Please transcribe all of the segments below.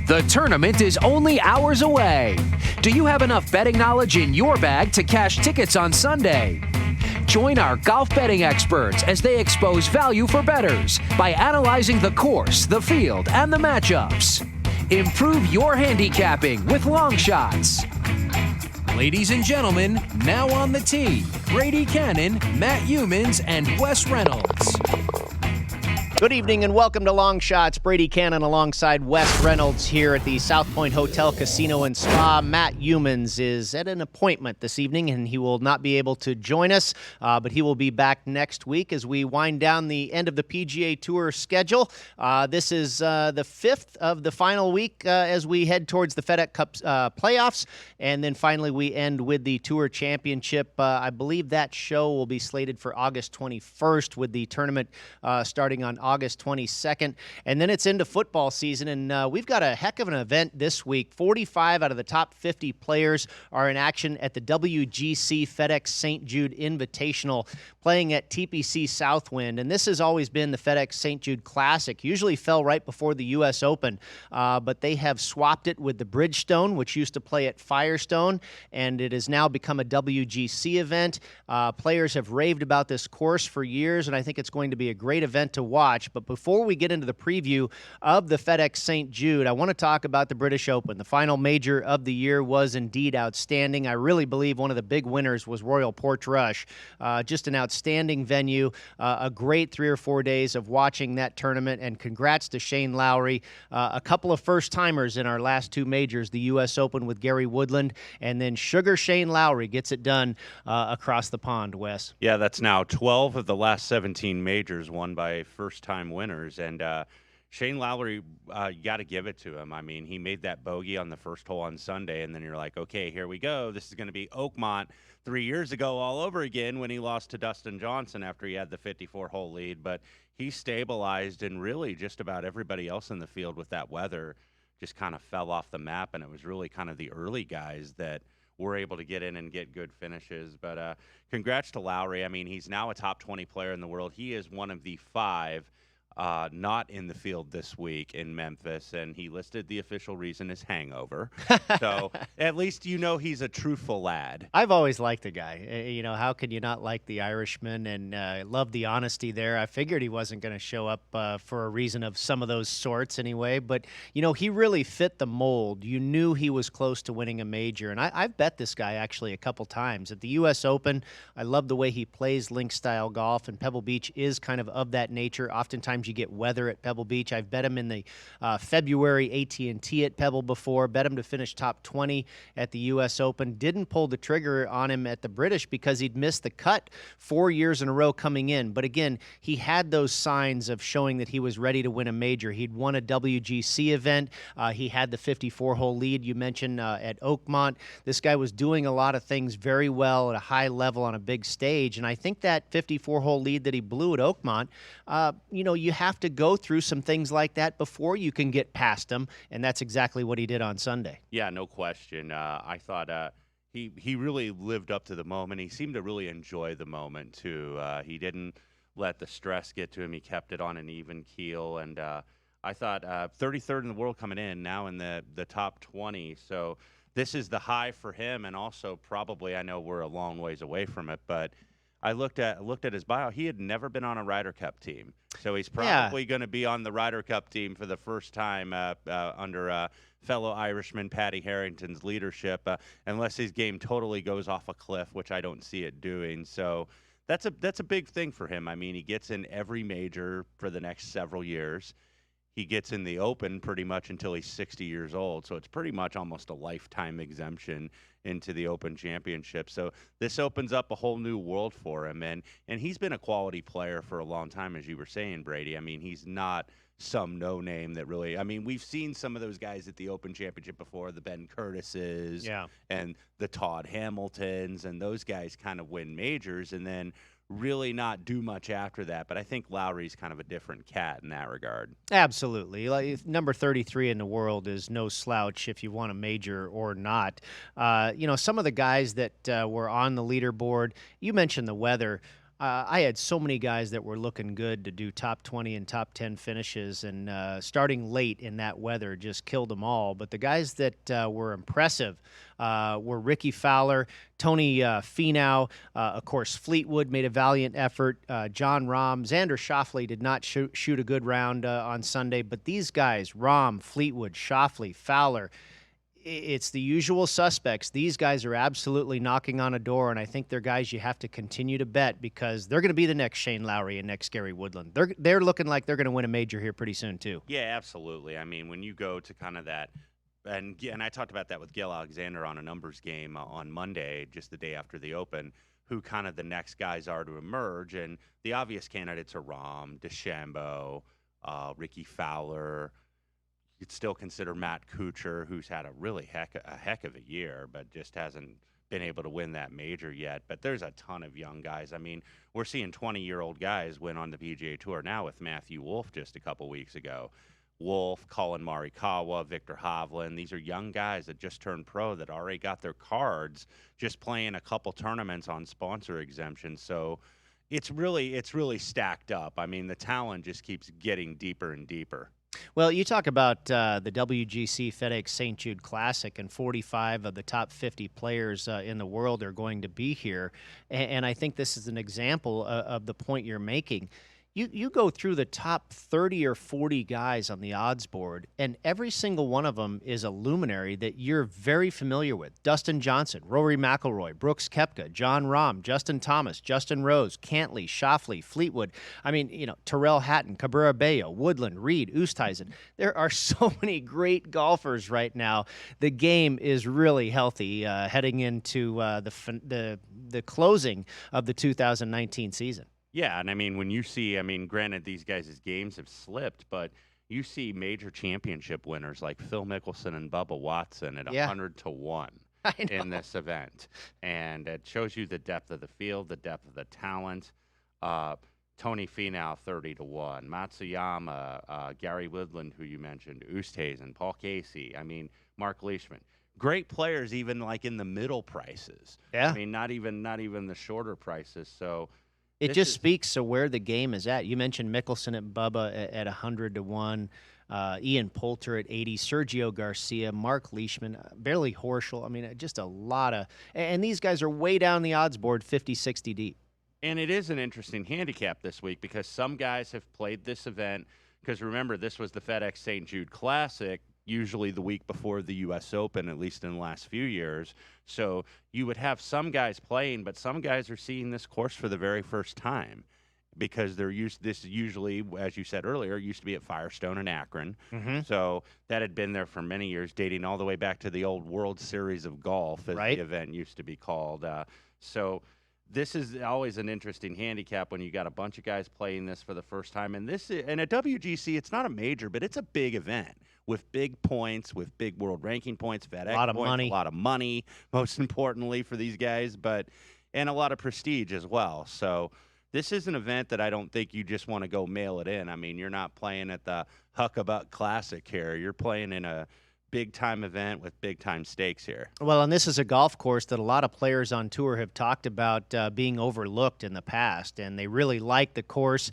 The tournament is only hours away. Do you have enough betting knowledge in your bag to cash tickets on Sunday? Join our golf betting experts as they expose value for bettors by analyzing the course, the field, and the matchups. Improve your handicapping with long shots. Ladies and gentlemen, now on the tee, Brady Cannon, Matt Humans, and Wes Reynolds. Good evening and welcome to Long Shots. Brady Cannon alongside Wes Reynolds here at the South Point Hotel, Casino, and Spa. Matt Humans is at an appointment this evening and he will not be able to join us, but he will be back next week as we wind down the end of the PGA Tour schedule. This is the fifth of the final week as we head towards the FedEx Cup playoffs, and then finally we end with the Tour Championship. I believe that show will be slated for August 21st with the tournament starting on August 22nd, and then it's into football season, and we've got a heck of an event this week. 45 out of the top 50 players are in action at the WGC-FedEx St. Jude Invitational, playing at TPC Southwind, and this has always been the FedEx St. Jude Classic. Usually fell right before the U.S. Open, but they have swapped it with the Bridgestone, which used to play at Firestone, and it has now become a WGC event. Players have raved about this course for years, and I think it's going to be a great event to watch. But before we get into the preview of the FedEx St. Jude, I want to talk about the British Open. The final major of the year was indeed outstanding. I really believe one of the big winners was Royal Portrush. Just an outstanding venue, a great 3 or 4 days of watching that tournament, and congrats to Shane Lowry. A couple of first-timers in our last two majors, the U.S. Open with Gary Woodland, and then Sugar Shane Lowry gets it done across the pond, Wes. Yeah, that's now 12 of the last 17 majors won by first-time winners, and Shane Lowry, you got to give it to him. I mean, he made that bogey on the first hole on Sunday, and then you're like, okay, here we go. This is going to be Oakmont 3 years ago all over again when he lost to Dustin Johnson after he had the 54-hole lead. But he stabilized, and really just about everybody else in the field with that weather just kind of fell off the map, and it was really kind of the early guys that were able to get in and get good finishes. But congrats to Lowry. I mean, he's now a top 20 player in the world. He is one of the 5 not in the field this week in Memphis, and he listed the official reason as hangover. So at least you know he's a truthful lad. I've always liked the guy. You know, how could you not like the Irishman? And love the honesty there. I figured he wasn't going to show up for a reason of some of those sorts anyway. But, you know, he really fit the mold. You knew he was close to winning a major. And I've bet this guy actually a couple times. At the U.S. Open, I love the way he plays link-style golf, and Pebble Beach is kind of that nature. Oftentimes you get weather at Pebble Beach. I've bet him in the February AT&T at Pebble before, bet him to finish top 20 at the U.S. Open. Didn't pull the trigger on him at the British because he'd missed the cut 4 years in a row coming in. But again, he had those signs of showing that he was ready to win a major. He'd won a WGC event. He had the 54-hole lead you mentioned at Oakmont. This guy was doing a lot of things very well at a high level on a big stage. And I think that 54-hole lead that he blew at Oakmont, you know, you have to go through some things like that before you can get past him, and that's exactly what he did on Sunday. Yeah, no question. I thought he really lived up to the moment. He seemed to really enjoy the moment, too. He didn't let the stress get to him. He kept it on an even keel, and I thought 33rd in the world coming in, now in the top 20. So this is the high for him, and also probably, I know we're a long ways away from it, but I looked at his bio. He had never been on a Ryder Cup team, so he's probably going to be on the Ryder Cup team for the first time under fellow Irishman Paddy Harrington's leadership, unless his game totally goes off a cliff, which I don't see it doing. So that's a big thing for him. I mean, he gets in every major for the next several years. He gets in the Open pretty much until he's 60 years old, so it's pretty much almost a lifetime exemption into the Open Championship. So this opens up a whole new world for him, and he's been a quality player for a long time, as you were saying, Brady. I mean, he's not some no-name that really – I mean, we've seen some of those guys at the Open Championship before, the Ben Curtises and the Todd Hamiltons, and those guys kind of win majors and then – really not do much after that. But I think Lowry's kind of a different cat in that regard. Absolutely. Like, number 33 in the world is no slouch if you want a major or not. You know, some of the guys that were on the leaderboard, you mentioned the weather. I had so many guys that were looking good to do top 20 and top 10 finishes, and starting late in that weather just killed them all. But the guys that were impressive were Ricky Fowler, Tony Finau, of course, Fleetwood made a valiant effort, John Rahm. Xander Schauffele did not shoot a good round on Sunday, but these guys, Rahm, Fleetwood, Schauffele, Fowler, it's the usual suspects. These guys are absolutely knocking on a door, and I think they're guys you have to continue to bet because they're going to be the next Shane Lowry and next Gary Woodland. They're looking like they're going to win a major here pretty soon too. Yeah, absolutely. I mean, when you go to kind of that, and I talked about that with Gil Alexander on a numbers game on Monday, just the day after the Open, who kind of the next guys are to emerge, and the obvious candidates are Rahm, DeChambeau, Ricky Fowler. You could still consider Matt Kuchar, who's had a really heck of a year, but just hasn't been able to win that major yet. But there's a ton of young guys. I mean, we're seeing 20-year-old guys win on the PGA Tour now with Matthew Wolff just a couple weeks ago. Wolff, Colin Morikawa, Victor Hovland. These are young guys that just turned pro that already got their cards just playing a couple tournaments on sponsor exemptions. So it's really stacked up. I mean, the talent just keeps getting deeper and deeper. Well, you talk about the WGC-FedEx St. Jude Classic, and 45 of the top 50 players in the world are going to be here. And I think this is an example of the point you're making. You go through the top 30 or 40 guys on the odds board, and every single one of them is a luminary that you're very familiar with. Dustin Johnson, Rory McIlroy, Brooks Koepka, John Rahm, Justin Thomas, Justin Rose, Cantley, Schauffele, Fleetwood. I mean, Terrell Hatton, Cabrera Bello, Woodland, Reed, Oosthuizen. There are so many great golfers right now. The game is really healthy heading into the closing of the 2019 season. Yeah, and I mean, when you see, granted, these guys' games have slipped, but you see major championship winners like Phil Mickelson and Bubba Watson at 100 to 1 in this event. And it shows you the depth of the field, the depth of the talent. Tony Finau, 30 to 1. Matsuyama, Gary Woodland, who you mentioned, Oosthuizen, Paul Casey, Mark Leishman. Great players, even like in the middle prices. Yeah. I mean, not even the shorter prices. So it just speaks to where the game is at. You mentioned Mickelson at Bubba at 100 to 1, Ian Poulter at 80, Sergio Garcia, Mark Leishman, Barely Horschel. Just a lot of – and these guys are way down the odds board, 50, 60 deep. And it is an interesting handicap this week because some guys have played this event because, remember, this was the FedEx St. Jude Classic, usually the week before the U.S. Open, at least in the last few years. So you would have some guys playing, but some guys are seeing this course for the very first time because this usually, as you said earlier, used to be at Firestone and Akron. Mm-hmm. So that had been there for many years, dating all the way back to the old World Series of Golf, as the event used to be called. So this is always an interesting handicap when you got a bunch of guys playing this for the first time. And at WGC, it's not a major, but it's a big event with big points, with big world ranking points, FedEx points, a lot of money, most importantly for these guys, and a lot of prestige as well. So this is an event that I don't think you just want to go mail it in. You're not playing at the Huckabuck Classic here. You're playing in a big-time event with big-time stakes here. Well, and this is a golf course that a lot of players on tour have talked about being overlooked in the past, and they really like the course,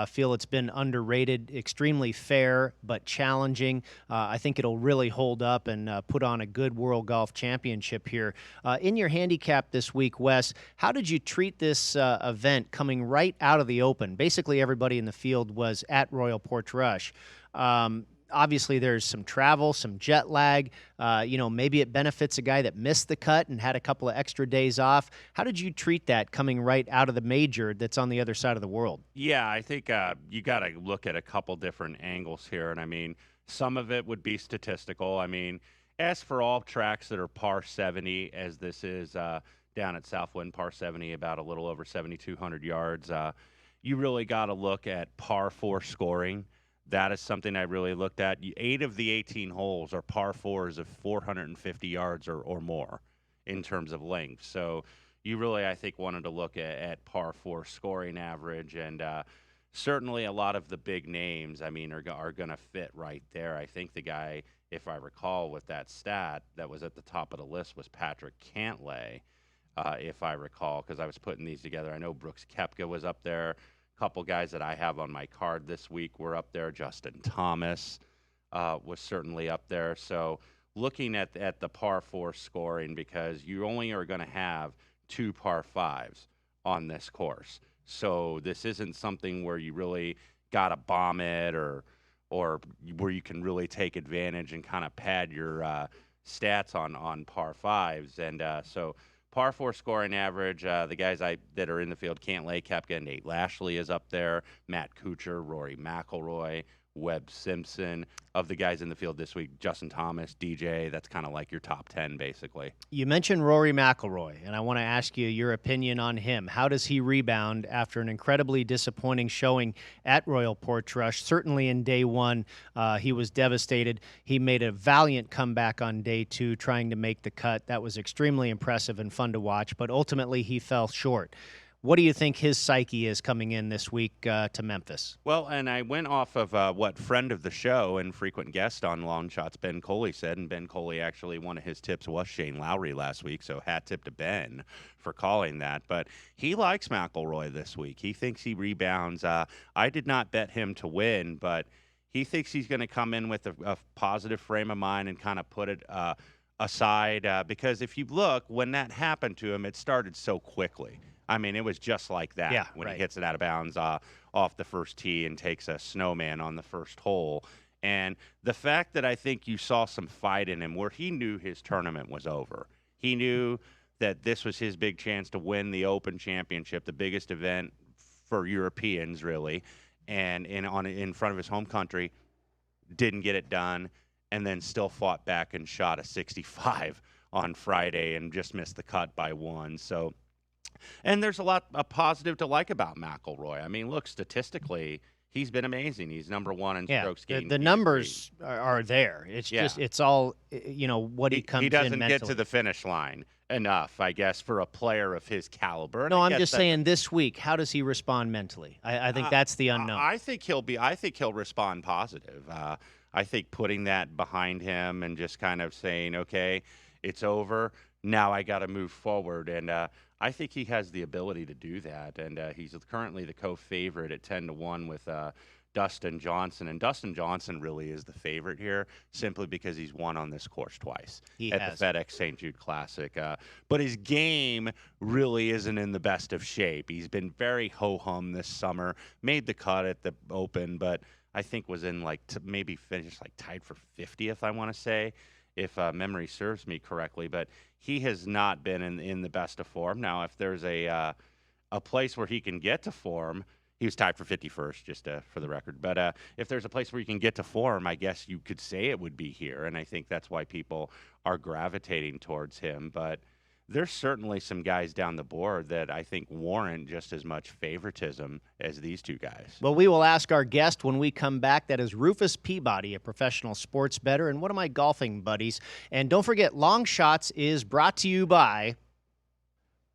feel it's been underrated, extremely fair but challenging. I think it'll really hold up and put on a good World Golf Championship here. In your handicap this week, Wes, how did you treat this event coming right out of the Open? Basically, everybody in the field was at Royal Portrush. Obviously, there's some travel, some jet lag. Maybe it benefits a guy that missed the cut and had a couple of extra days off. How did you treat that coming right out of the major that's on the other side of the world? Yeah, I think you got to look at a couple different angles here. And, some of it would be statistical. As for all tracks that are par 70, as this is down at Southwind, par 70, about a little over 7,200 yards, you really got to look at par 4 scoring. That is something I really looked at. 8 of the 18 holes are par 4s of 450 yards or more in terms of length. So you really, I think, wanted to look at par 4 scoring average. And certainly a lot of the big names, are going to fit right there. I think the guy, if I recall with that stat that was at the top of the list, was Patrick Cantlay. if I recall, because I was putting these together. I know Brooks Koepka was up there. A couple guys that I have on my card this week were up there. Justin Thomas was certainly up there. So looking at the par 4 scoring, because you only are going to have 2 par 5s on this course. So this isn't something where you really got to bomb it or where you can really take advantage and kind of pad your stats on par 5s. And so par 4 scoring average, the guys that are in the field, Cantlay, Koepka, Nate Lashley is up there, Matt Kuchar, Rory McIlroy, Webb Simpson. Of the guys in the field this week, Justin Thomas, DJ, that's kind of like your top 10, basically. You mentioned Rory McIlroy, and I want to ask you your opinion on him. How does he rebound after an incredibly disappointing showing at Royal Portrush? Certainly in day 1, he was devastated. He made a valiant comeback on day 2, trying to make the cut. That was extremely impressive and fun to watch, but ultimately he fell short. What do you think his psyche is coming in this week to Memphis? Well, and I went off of what friend of the show and frequent guest on Long Shots, Ben Coley, said. And Ben Coley, actually, one of his tips was Shane Lowry last week. So hat tip to Ben for calling that. But he likes McIlroy this week. He thinks he rebounds. I did not bet him to win, but he thinks he's going to come in with a positive frame of mind and kind of put it aside. Because if you look, when that happened to him, it started so quickly. I mean, it was just like that when he hits it out of bounds off the first tee and takes a snowman on the first hole. And the fact that I think you saw some fight in him where he knew his tournament was over. He knew that this was his big chance to win the Open Championship, the biggest event for Europeans, really, and in front of his home country, didn't get it done, and then still fought back and shot a 65 on Friday and just missed the cut by 1. So, and there's a lot of positive to like about McIlroy. I mean, look, statistically, he's been amazing. He's number 1 in strokes gained. The numbers are there. It's just it's all what he comes in mentally. He doesn't get to the finish line enough, I guess, for a player of his caliber. No, I'm just saying this week, how does he respond mentally? I think that's the unknown. I think he'll respond positive. I think putting that behind him and just kind of saying, okay, it's over. Now I got to move forward. And I think he has the ability to do that. And he's currently the co-favorite at 10-1 with Dustin Johnson. And Dustin Johnson really is the favorite here simply because he's won on this course twice the FedEx St. Jude Classic. But his game really isn't in the best of shape. He's been very ho-hum this summer, made the cut at the Open, but I think was in maybe finished tied for 50th, I want to say, if memory serves me correctly. But he has not been in the best of form. Now, if there's a place where he can get to form, he was tied for 51st, just for the record. But if there's a place where you can get to form, I guess you could say it would be here. And I think that's why people are gravitating towards him. But there's certainly some guys down the board that I think warrant just as much favoritism as these two guys. Well, we will ask our guest when we come back. That is Rufus Peabody, a professional sports bettor and one of my golfing buddies. And don't forget, Long Shots is brought to you by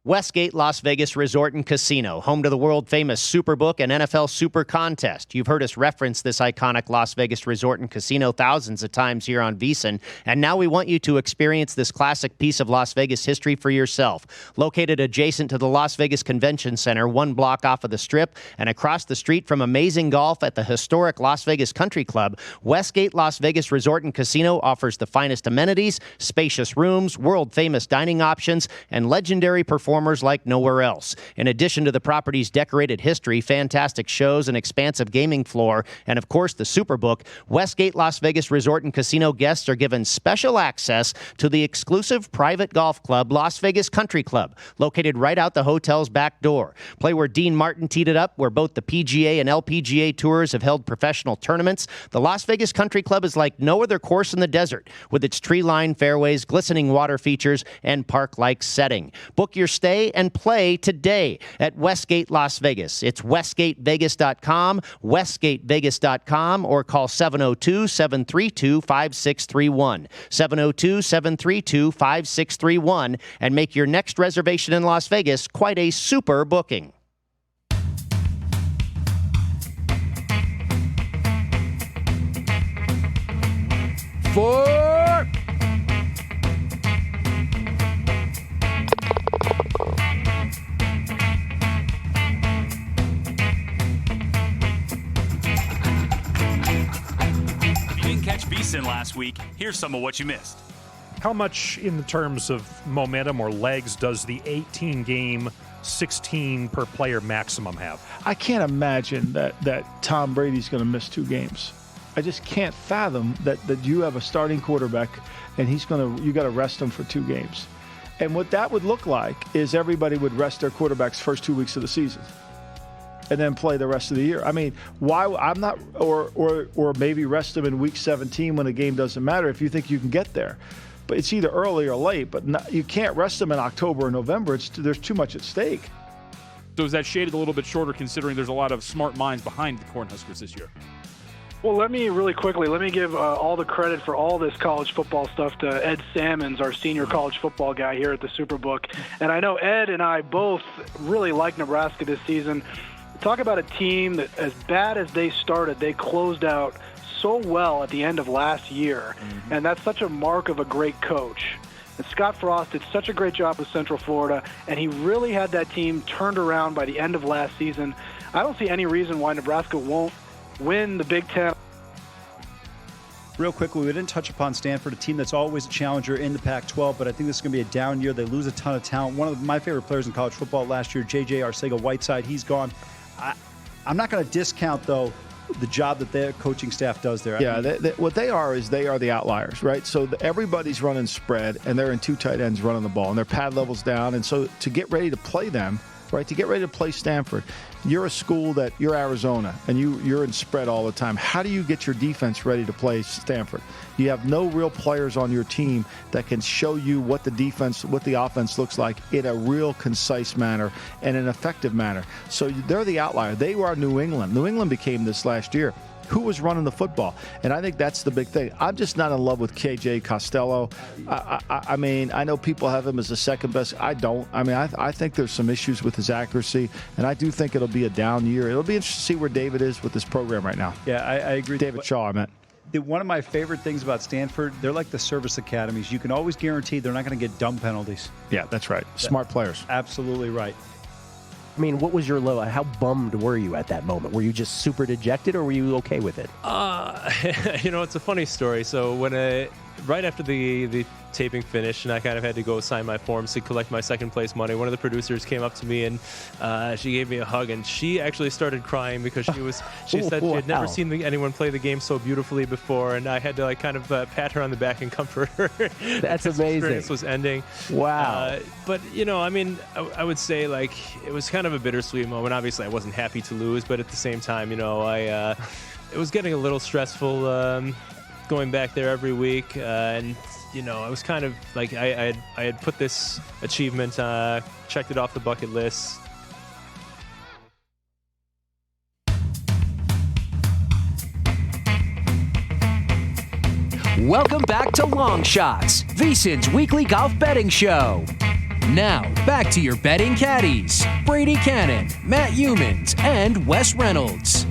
Westgate Las Vegas Resort and Casino, home to the world-famous Superbook and NFL Super Contest. You've heard us reference this iconic Las Vegas Resort and Casino thousands of times here on VSiN, and now we want you to experience this classic piece of Las Vegas history for yourself. Located adjacent to the Las Vegas Convention Center, 1 block off of the Strip, and across the street from amazing golf at the historic Las Vegas Country Club, Westgate Las Vegas Resort and Casino offers the finest amenities, spacious rooms, world-famous dining options, and legendary performers like nowhere else. In addition to the property's decorated history, fantastic shows, an expansive gaming floor, and of course the Superbook, Westgate Las Vegas Resort and Casino guests are given special access to the exclusive private golf club, Las Vegas Country Club, located right out the hotel's back door. Play where Dean Martin teed it up, where both the PGA and LPGA tours have held professional tournaments. The Las Vegas Country Club is like no other course in the desert, with its tree-lined fairways, glistening water features, and park-like setting. Book your stay and play today at Westgate Las Vegas. It's westgatevegas.com, westgatevegas.com, or call 702-732-5631, 702-732-5631, and make your next reservation in Las Vegas quite a super booking. VSiN last week. Here's some of what you missed. How much in terms of momentum or legs does the 18-game, 16 per player maximum have? I can't imagine that Tom Brady's going to miss 2 games. I just can't fathom that you have a starting quarterback and you got to rest him for 2 games. And what that would look like is everybody would rest their quarterbacks first 2 weeks of the season and then play the rest of the year. I mean, why I'm not or maybe rest them in week 17 when the game doesn't matter if you think you can get there. But it's either early or late, but you can't rest them in October or November. There's too much at stake. So is that shaded a little bit shorter considering there's a lot of smart minds behind the Cornhuskers this year? Well, let me give all the credit for all this college football stuff to Ed Salmons, our senior college football guy here at the Superbook. And I know Ed and I both really like Nebraska this season. Talk about a team that, as bad as they started, they closed out so well at the end of last year. Mm-hmm. And that's such a mark of a great coach. And Scott Frost did such a great job with Central Florida, and he really had that team turned around by the end of last season. I don't see any reason why Nebraska won't win the Big Ten. Real quickly, we didn't touch upon Stanford, a team that's always a challenger in the Pac-12, but I think this is going to be a down year. They lose a ton of talent. One of my favorite players in college football last year, J.J. Arcega-Whiteside, he's gone. I'm not going to discount, though, the job that their coaching staff does there. Yeah, what they are the outliers, right? So everybody's running spread, and they're in 2 tight ends running the ball, and their pad level's down. And so to get ready to play them, right, to get ready to play Stanford, you're a school that you're Arizona, and you're in spread all the time. How do you get your defense ready to play Stanford? You have no real players on your team that can show you what the offense looks like in a real concise manner and an effective manner. So they're the outlier. They were New England. New England became this last year. Who was running the football? And I think that's the big thing. I'm just not in love with KJ Costello. I mean, I know people have him as the second best. I don't. I mean, I think there's some issues with his accuracy, and I do think it'll be a down year. It'll be interesting to see where David is with this program right now. Yeah, I agree. David Shaw, I meant. One of my favorite things about Stanford, they're like the service academies. You can always guarantee they're not going to get dumb penalties. Yeah, that's right. Smart players. Absolutely right. I mean, what was your low? How bummed were you at that moment? Were you just super dejected, or were you okay with it? It's a funny story. So right after the taping finished, and I kind of had to go sign my forms to collect my second place money, one of the producers came up to me and she gave me a hug, and she actually started crying because she said she had never seen anyone play the game so beautifully before, and I had to kind of pat her on the back and comfort her. That's amazing. Experience was ending. Wow. But I would say it was kind of a bittersweet moment. Obviously, I wasn't happy to lose, but at the same time, it was getting a little stressful going back there every week, and I was kind of like I had put this achievement, checked it off the bucket list. Welcome back to Long Shots, VSiN's weekly golf betting show. Now, back to your betting caddies, Brady Cannon, Matt Humans, and Wes Reynolds.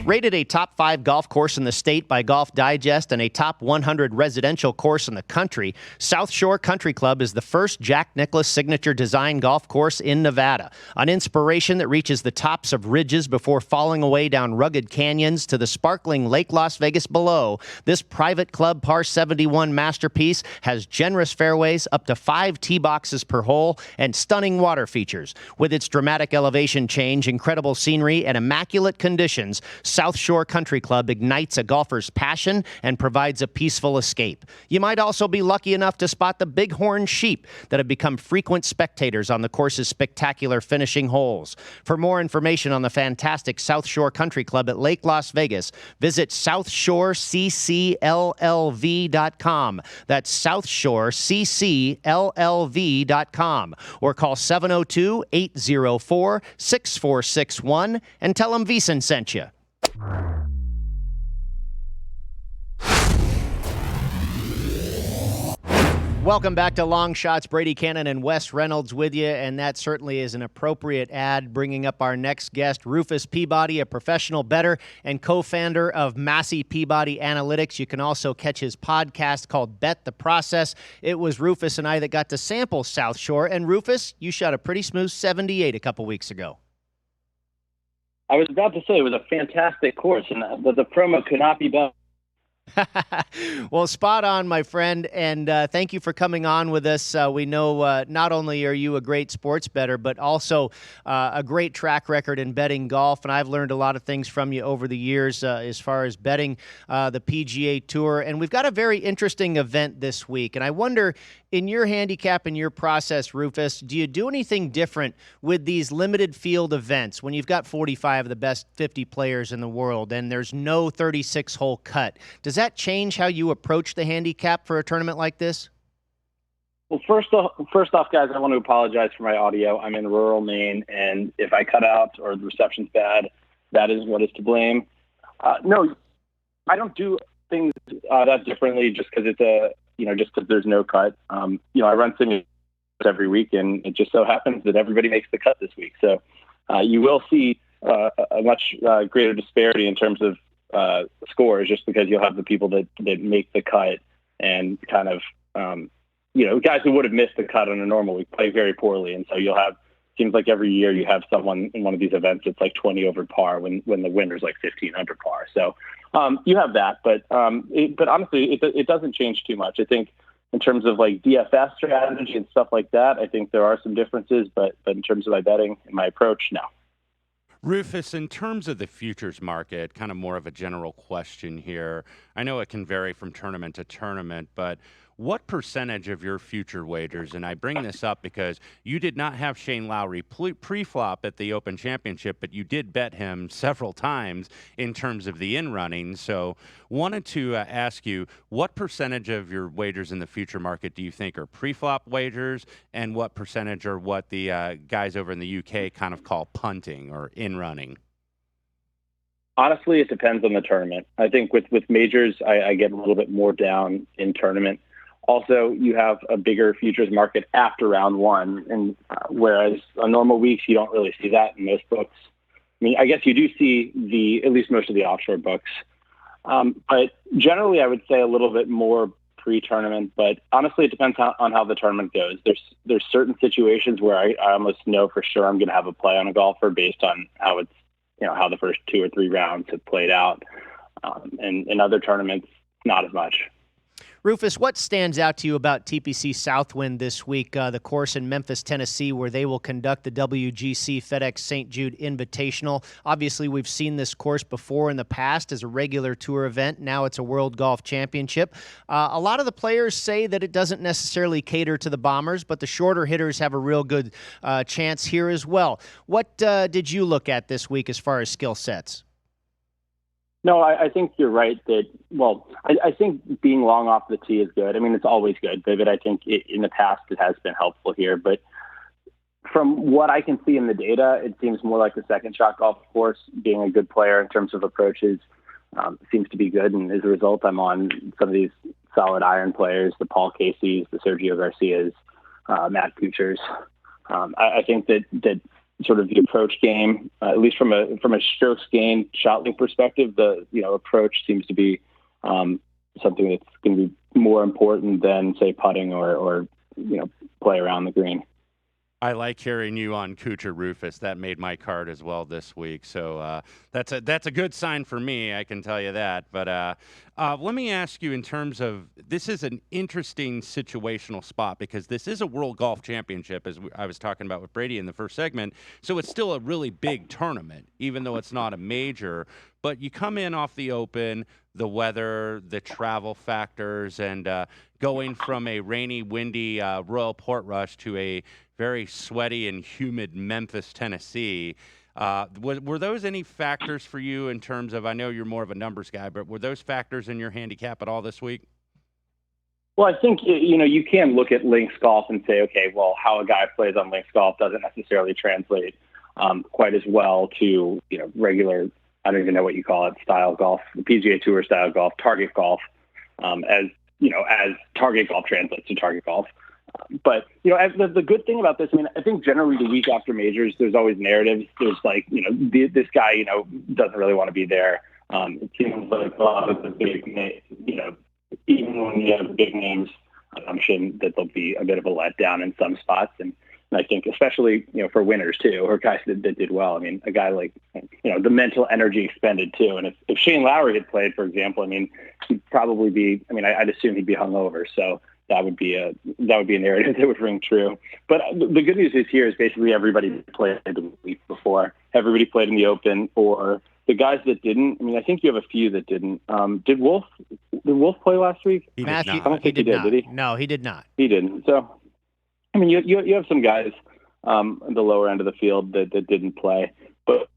Rated a top 5 golf course in the state by Golf Digest and a top 100 residential course in the country, South Shore Country Club is the first Jack Nicklaus signature design golf course in Nevada. An inspiration that reaches the tops of ridges before falling away down rugged canyons to the sparkling Lake Las Vegas below, this private club par 71 masterpiece has generous fairways, up to 5 tee boxes per hole, and stunning water features. With its dramatic elevation change, incredible scenery, and immaculate conditions, South Shore Country Club ignites a golfer's passion and provides a peaceful escape. You might also be lucky enough to spot the bighorn sheep that have become frequent spectators on the course's spectacular finishing holes. For more information on the fantastic South Shore Country Club at Lake Las Vegas, visit southshoreccllv.com. That's southshoreccllv.com. Or call 702-804-6461 and tell them VSiN sent you. Welcome back to Long Shots. Brady Cannon and Wes Reynolds with you, and that certainly is an appropriate ad, bringing up our next guest, Rufus Peabody, a professional bettor and co-founder of Massey Peabody Analytics. You can also catch his podcast called Bet the Process. It was Rufus and I that got to sample South Shore, and Rufus, you shot a pretty smooth 78 a couple weeks ago. I was about to say it was a fantastic course, and the promo could not be better. Well, spot on, my friend, and thank you for coming on with us. We know not only are you a great sports bettor, but also a great track record in betting golf, and I've learned a lot of things from you over the years as far as betting the PGA Tour. And we've got a very interesting event this week, and I wonder, in your handicap and your process, Rufus, do you do anything different with these limited field events when you've got 45 of the best 50 players in the world and there's no 36-hole cut? Does that change how you approach the handicap for a tournament like this? Well, first off, guys, I want to apologize for my audio. I'm in rural Maine, and if I cut out or the reception's bad, that is what is to blame. No, I don't do things that differently just because just because there's no cut. I run simulators every week, and it just so happens that everybody makes the cut this week. So you will see a much greater disparity in terms of scores, just because you'll have the people that make the cut and kind of, guys who would have missed the cut on a normal week play very poorly. And so you'll have, seems like every year you have someone in one of these events that's like 20 over par when the winner's like 15 under par. So you have that, but honestly, it doesn't change too much. I think in terms of like DFS strategy and stuff like that, I think there are some differences, but in terms of my betting and my approach, no. Rufus, in terms of the futures market, kind of more of a general question here. I know it can vary from tournament to tournament, but what percentage of your future wagers, and I bring this up because you did not have Shane Lowry pre-flop at the Open Championship, but you did bet him several times in terms of the in-running. So wanted to ask you, what percentage of your wagers in the future market do you think are pre-flop wagers, and what percentage are what the guys over in the UK kind of call punting or in-running? Honestly, it depends on the tournament. I think with majors, I get a little bit more down in tournament. Also, you have a bigger futures market after round one, and whereas on normal weeks, you don't really see that in most books. I mean, I guess you do see at least most of the offshore books. But generally, I would say a little bit more pre-tournament, but honestly, it depends on how the tournament goes. There's certain situations where I almost know for sure I'm going to have a play on a golfer based on how it's, how the first 2 or 3 rounds have played out. And in other tournaments, not as much. Rufus, what stands out to you about TPC Southwind this week, the course in Memphis, Tennessee, where they will conduct the WGC-FedEx St. Jude Invitational? Obviously, we've seen this course before in the past as a regular tour event. Now it's a World Golf Championship. A lot of the players say that it doesn't necessarily cater to the bombers, but the shorter hitters have a real good chance here as well. What did you look at this week as far as skill sets? No, I think you're right I think being long off the tee is good. I mean, it's always good, but I think in the past it has been helpful here. But from what I can see in the data, it seems more like the second shot golf course. Being a good player in terms of approaches seems to be good. And as a result, I'm on some of these solid iron players, the Paul Caseys, the Sergio Garcias, Matt Kuchar's. I think that sort of the approach game, at least from a strokes gained shot link perspective, the approach seems to be something that's going to be more important than say putting or play around the green. I like hearing you on Kuchar, Rufus. That made my card as well this week. So that's a good sign for me, I can tell you that. But let me ask you, in terms of, this is an interesting situational spot because this is a World Golf Championship, as I was talking about with Brady in the first segment. So it's still a really big tournament, even though it's not a major. But you come in off the Open, the weather, the travel factors, and going from a rainy, windy Royal Portrush to a very sweaty and humid Memphis, Tennessee. Were those any factors for you in terms of, I know you're more of a numbers guy, but were those factors in your handicap at all this week? Well, I think, you can look at links golf and say, okay, well, how a guy plays on links golf doesn't necessarily translate quite as well to, regular, I don't even know what you call it, style golf, the PGA Tour style golf, target golf, as target golf translates to target golf. But, the good thing about this, I think generally the week after majors, there's always narratives. There's like, this guy, doesn't really want to be there. It seems like a lot of the big, even when you have big names, assumption that there'll be a bit of a letdown in some spots. And I think especially, for winners too, or guys that did well. I mean, a guy like the mental energy expended too. And if Shane Lowry had played, for example, I mean, he'd probably be, I'd assume he'd be hungover. So that would be a narrative that would ring true. But the good news is basically everybody played the week before. Everybody played in the Open, or the guys that didn't. I mean, I think you have a few that didn't. Did Wolf play last week? Matthew, I don't think he did. Did he? No, he did not. He didn't. So, I mean, you have some guys at the lower end of the field that didn't play, but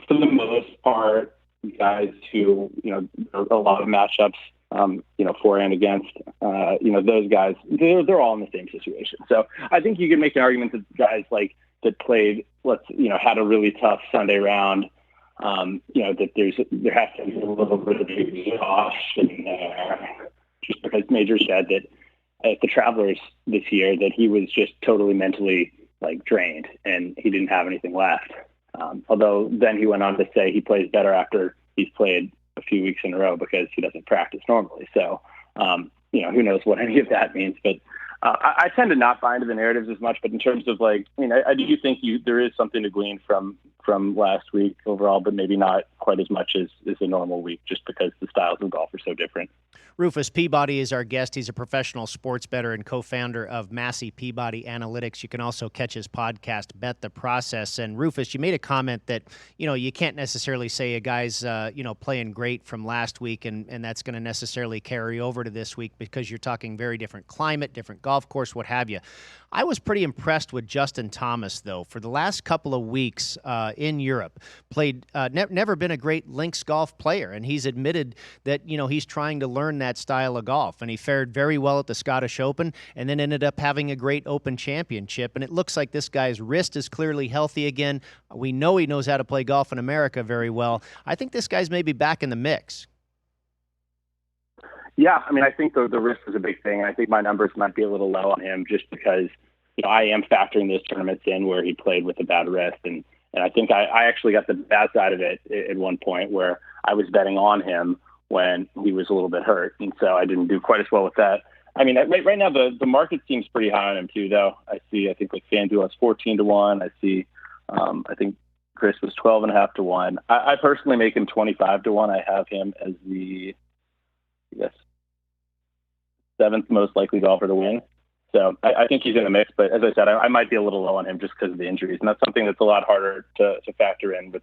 for the most part, guys who a lot of matchups. For and against, those guys, they're all in the same situation. So I think you can make an argument that guys like that played, had a really tough Sunday round, that there has to be a little bit of exhaustion there, just because Major said that at the Travelers this year that he was just totally mentally drained and he didn't have anything left. Although then he went on to say he plays better after he's played a few weeks in a row because he doesn't practice normally. So, who knows what any of that means, but I tend to not buy into the narratives as much, but in terms of I do think there is something to glean from last week overall, but maybe not quite as much as a normal week, just because the styles of golf are so different. Rufus Peabody is our guest. He's a professional sports bettor and co-founder of Massey Peabody Analytics. You can also catch his podcast, Bet the Process. And Rufus, you made a comment that, you can't necessarily say a guy's, playing great from last week and that's going to necessarily carry over to this week because you're talking very different climate, different golf course, what have you. I was pretty impressed with Justin Thomas, though. For the last couple of weeks in Europe, played never been a great links golf player, and he's admitted that he's trying to learn that style of golf, and he fared very well at the Scottish Open, and then ended up having a great Open Championship. And it looks like this guy's wrist is clearly healthy again. We know he knows how to play golf in America very well. I think this guy's maybe back in the mix. Yeah, I think the risk is a big thing. I think my numbers might be a little low on him just because I am factoring those tournaments in where he played with a bad wrist, and I think I actually got the bad side of it at one point where I was betting on him when he was a little bit hurt, and so I didn't do quite as well with that. Right now the market seems pretty high on him too, though. I think FanDuel has 14-1. I see, I think Chris was 12.5 to 1. I personally make him 25 to 1. I have him as the seventh most likely golfer to win. So I think he's in the mix, but as I said, I might be a little low on him just because of the injuries, and that's something that's a lot harder to factor in. But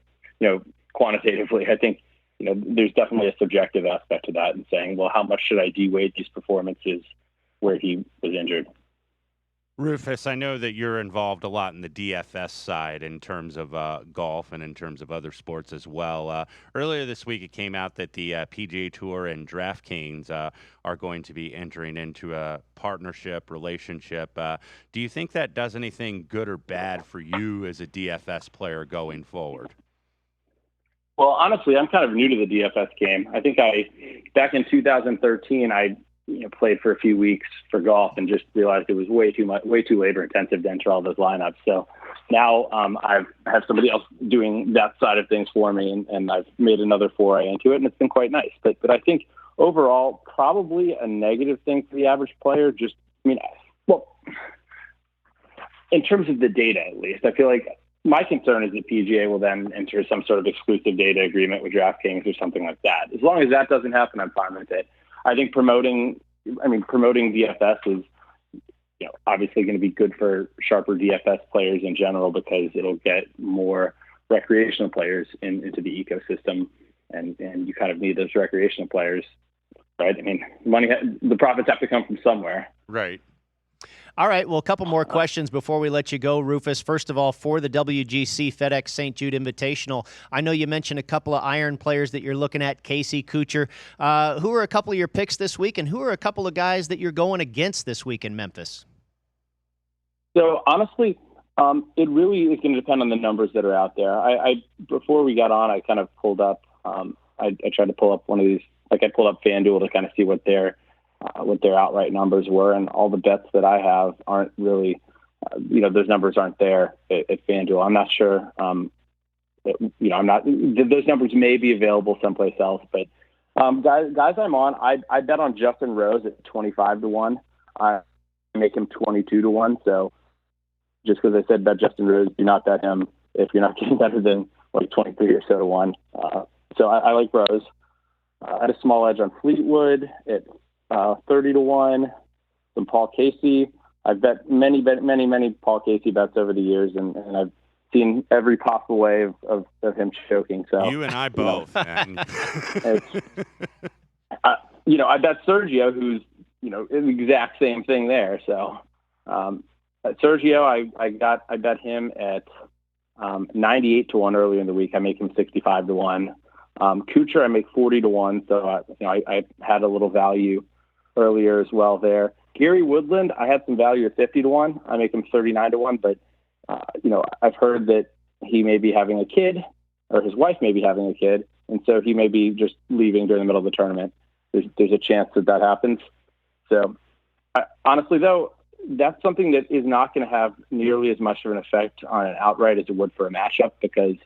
quantitatively, I think there's definitely a subjective aspect to that, and saying, well, how much should I de-weight these performances where he was injured? Rufus, I know that you're involved a lot in the DFS side in terms of golf and in terms of other sports as well. Earlier this week, it came out that the PGA Tour and DraftKings are going to be entering into a partnership relationship. Do you think that does anything good or bad for you as a DFS player going forward? Well, honestly, I'm kind of new to the DFS game. I think back in 2013, I played for a few weeks for golf and just realized it was way too labor intensive to enter all those lineups. So now I have somebody else doing that side of things for me, and I've made another foray into it, and it's been quite nice. But I think overall, probably a negative thing for the average player. In terms of the data, at least, I feel like my concern is that PGA will then enter some sort of exclusive data agreement with DraftKings or something like that. As long as that doesn't happen, I'm fine with it. I think promoting DFS is obviously going to be good for sharper DFS players in general because it'll get more recreational players into the ecosystem, and you kind of need those recreational players, right? The profits have to come from somewhere. Right. All right, well, a couple more questions before we let you go, Rufus. First of all, for the WGC-FedEx St. Jude Invitational, I know you mentioned a couple of iron players that you're looking at, Casey Kuchar. Who are a couple of your picks this week, and who are a couple of guys that you're going against this week in Memphis? So, honestly, it really is going to depend on the numbers that are out there. I before we got on, I kind of pulled up, I tried to pull up one of these, I pulled up FanDuel to kind of see what their outright numbers were, and all the bets that I have aren't really, those numbers aren't there at FanDuel. I'm not sure, those numbers may be available someplace else, but guys I'm on, I bet on Justin Rose at 25 to 1. I make him 22 to 1. So just because I said bet Justin Rose, do not bet him if you're not getting better than like 23 or so to 1. So I like Rose. I had a small edge on Fleetwood at 30 to 1. Some Paul Casey. I've bet many Paul Casey bets over the years, and I've seen every possible way of him choking. So you and I both. I bet Sergio, who's the exact same thing there. So Sergio, I bet him at 98 to 1 earlier in the week. I make him 65 to 1. Kuchar, I make 40 to 1. So I had a little value earlier as well there. Gary Woodland, I had some value at 50 to 1. I make him 39 to 1. But I've heard that he may be having a kid, or his wife may be having a kid, and so he may be just leaving during the middle of the tournament. There's a chance that happens. So, honestly, though, that's something that is not going to have nearly as much of an effect on an outright as it would for a matchup, because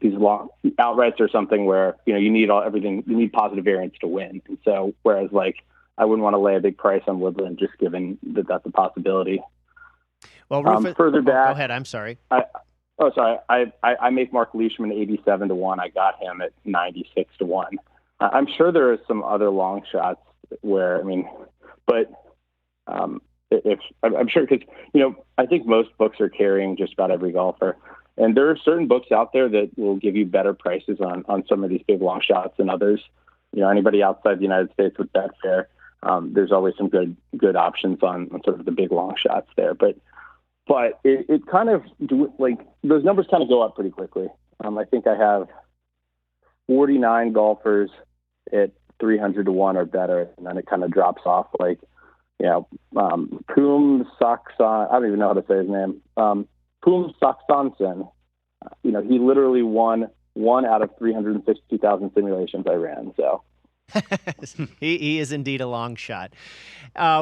these long outrights are something where you need everything. You need positive variance to win, and so whereas I wouldn't want to lay a big price on Woodland just given that that's a possibility. Well, Rufus, further back. Go ahead. I'm sorry. I make Mark Leishman 87 to 1. I got him at 96 to 1. I'm sure there are some other long shots where, but if I'm sure, because I think most books are carrying just about every golfer, and there are certain books out there that will give you better prices on some of these big long shots than others. Anybody outside the United States with Betfair, there's always some good options on sort of the big long shots there, but it kind of those numbers kind of go up pretty quickly. I think I have 49 golfers at 300 to 1 or better, and then it kind of drops off. Poom Saxon, I don't even know how to say his name. Poom Saxonson. He literally won 1 out of 360,000 simulations I ran. So. he is indeed a long shot.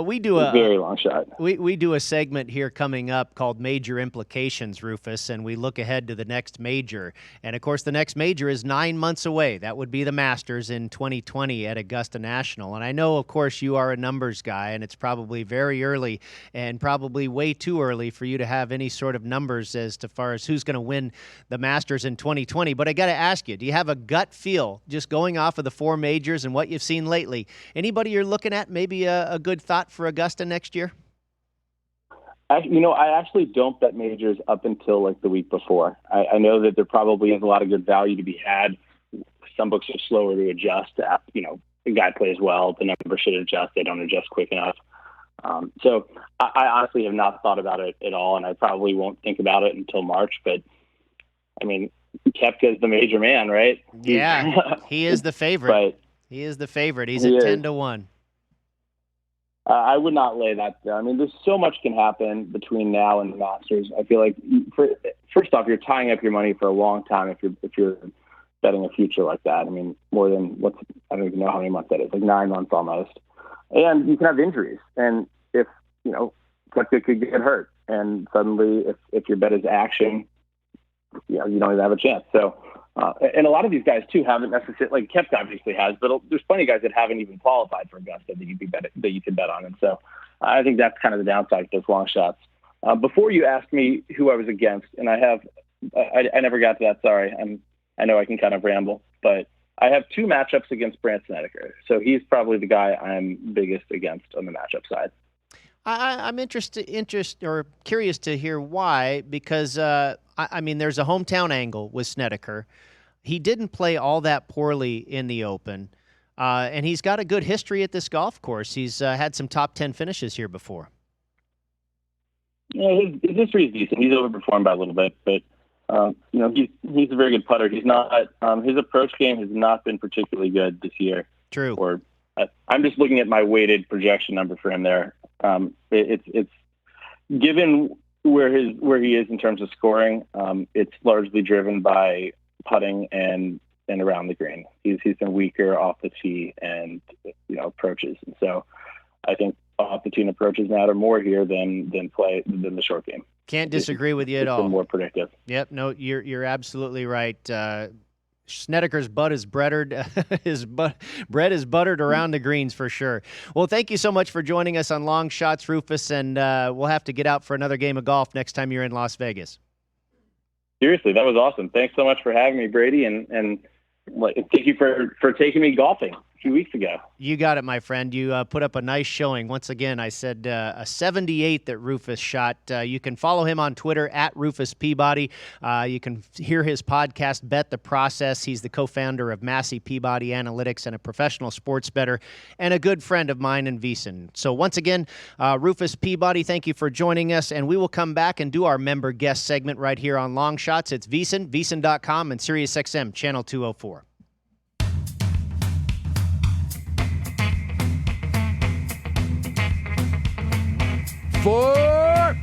We do a very long shot. We do a segment here coming up called Major Implications, Rufus, and we look ahead to the next major. And of course, the next major is 9 months away. That would be the Masters in 2020 at Augusta National. And I know, of course, you are a numbers guy, and it's probably very early and probably way too early for you to have any sort of numbers as far as who's going to win the Masters in 2020. But I got to ask you, do you have a gut feel, just going off of the 4 majors and what you've seen lately? Anybody you're looking at, maybe a good thought for Augusta next year? I actually don't bet majors up until the week before. I know that there probably is a lot of good value to be had. Some books are slower to adjust. The guy plays well, the number should adjust. They don't adjust quick enough. So I honestly have not thought about it at all, and I probably won't think about it until March. But Koepka is the major man, right? Yeah, he is the favorite. Right. He is the favorite. He's at 10 to 1. I would not lay that down. There's so much can happen between now and the Masters. I feel like, first off, you're tying up your money for a long time if you're betting a future like that. More than I don't even know how many months that is, 9 months almost. And you can have injuries. And if, Koepka could get hurt, and suddenly if your bet is action, you don't even have a chance. So, and a lot of these guys too haven't necessarily, Koepka obviously has, but there's plenty of guys that haven't even qualified for Augusta that you could bet on. And so I think that's kind of the downside of those long shots. Before you asked me who I was against, and I never got to that. Sorry. I know I can kind of ramble, but I have 2 matchups against Brandt Snedeker. So he's probably the guy I'm biggest against on the matchup side. I'm curious to hear why, because there's a hometown angle with Snedeker. He didn't play all that poorly in the Open, and he's got a good history at this golf course. He's had some top 10 finishes here before. Yeah, his history is decent. He's overperformed by a little bit, but he's a very good putter. He's not. His approach game has not been particularly good this year. True. Or I'm just looking at my weighted projection number for him there. It's given where he is in terms of scoring. It's largely driven by putting and around the green. He's been weaker off the tee and approaches, and so I think off the tee and approaches matter more here than the short game. Can't disagree with you at all. It's more predictive. Yep, no, you're absolutely right. Snedeker's butt is breaded. Bread is buttered around the greens for sure. Well, thank you so much for joining us on Long Shots, Rufus, and we'll have to get out for another game of golf next time you're in Las Vegas. Seriously, that was awesome. Thanks so much for having me, Brady, and thank you for taking me golfing a few weeks ago. You got it, my friend. You put up a nice showing. Once again, I said a 78 that Rufus shot. You can follow him on Twitter at Rufus Peabody. You can hear his podcast, Bet the Process. He's the co-founder of Massey Peabody Analytics and a professional sports bettor and a good friend of mine in VEASAN. So once again, Rufus Peabody, thank you for joining us, and we will come back and do our member guest segment right here on Long Shots. It's VEASAN, VEASAN.com, and SiriusXM Channel 204. For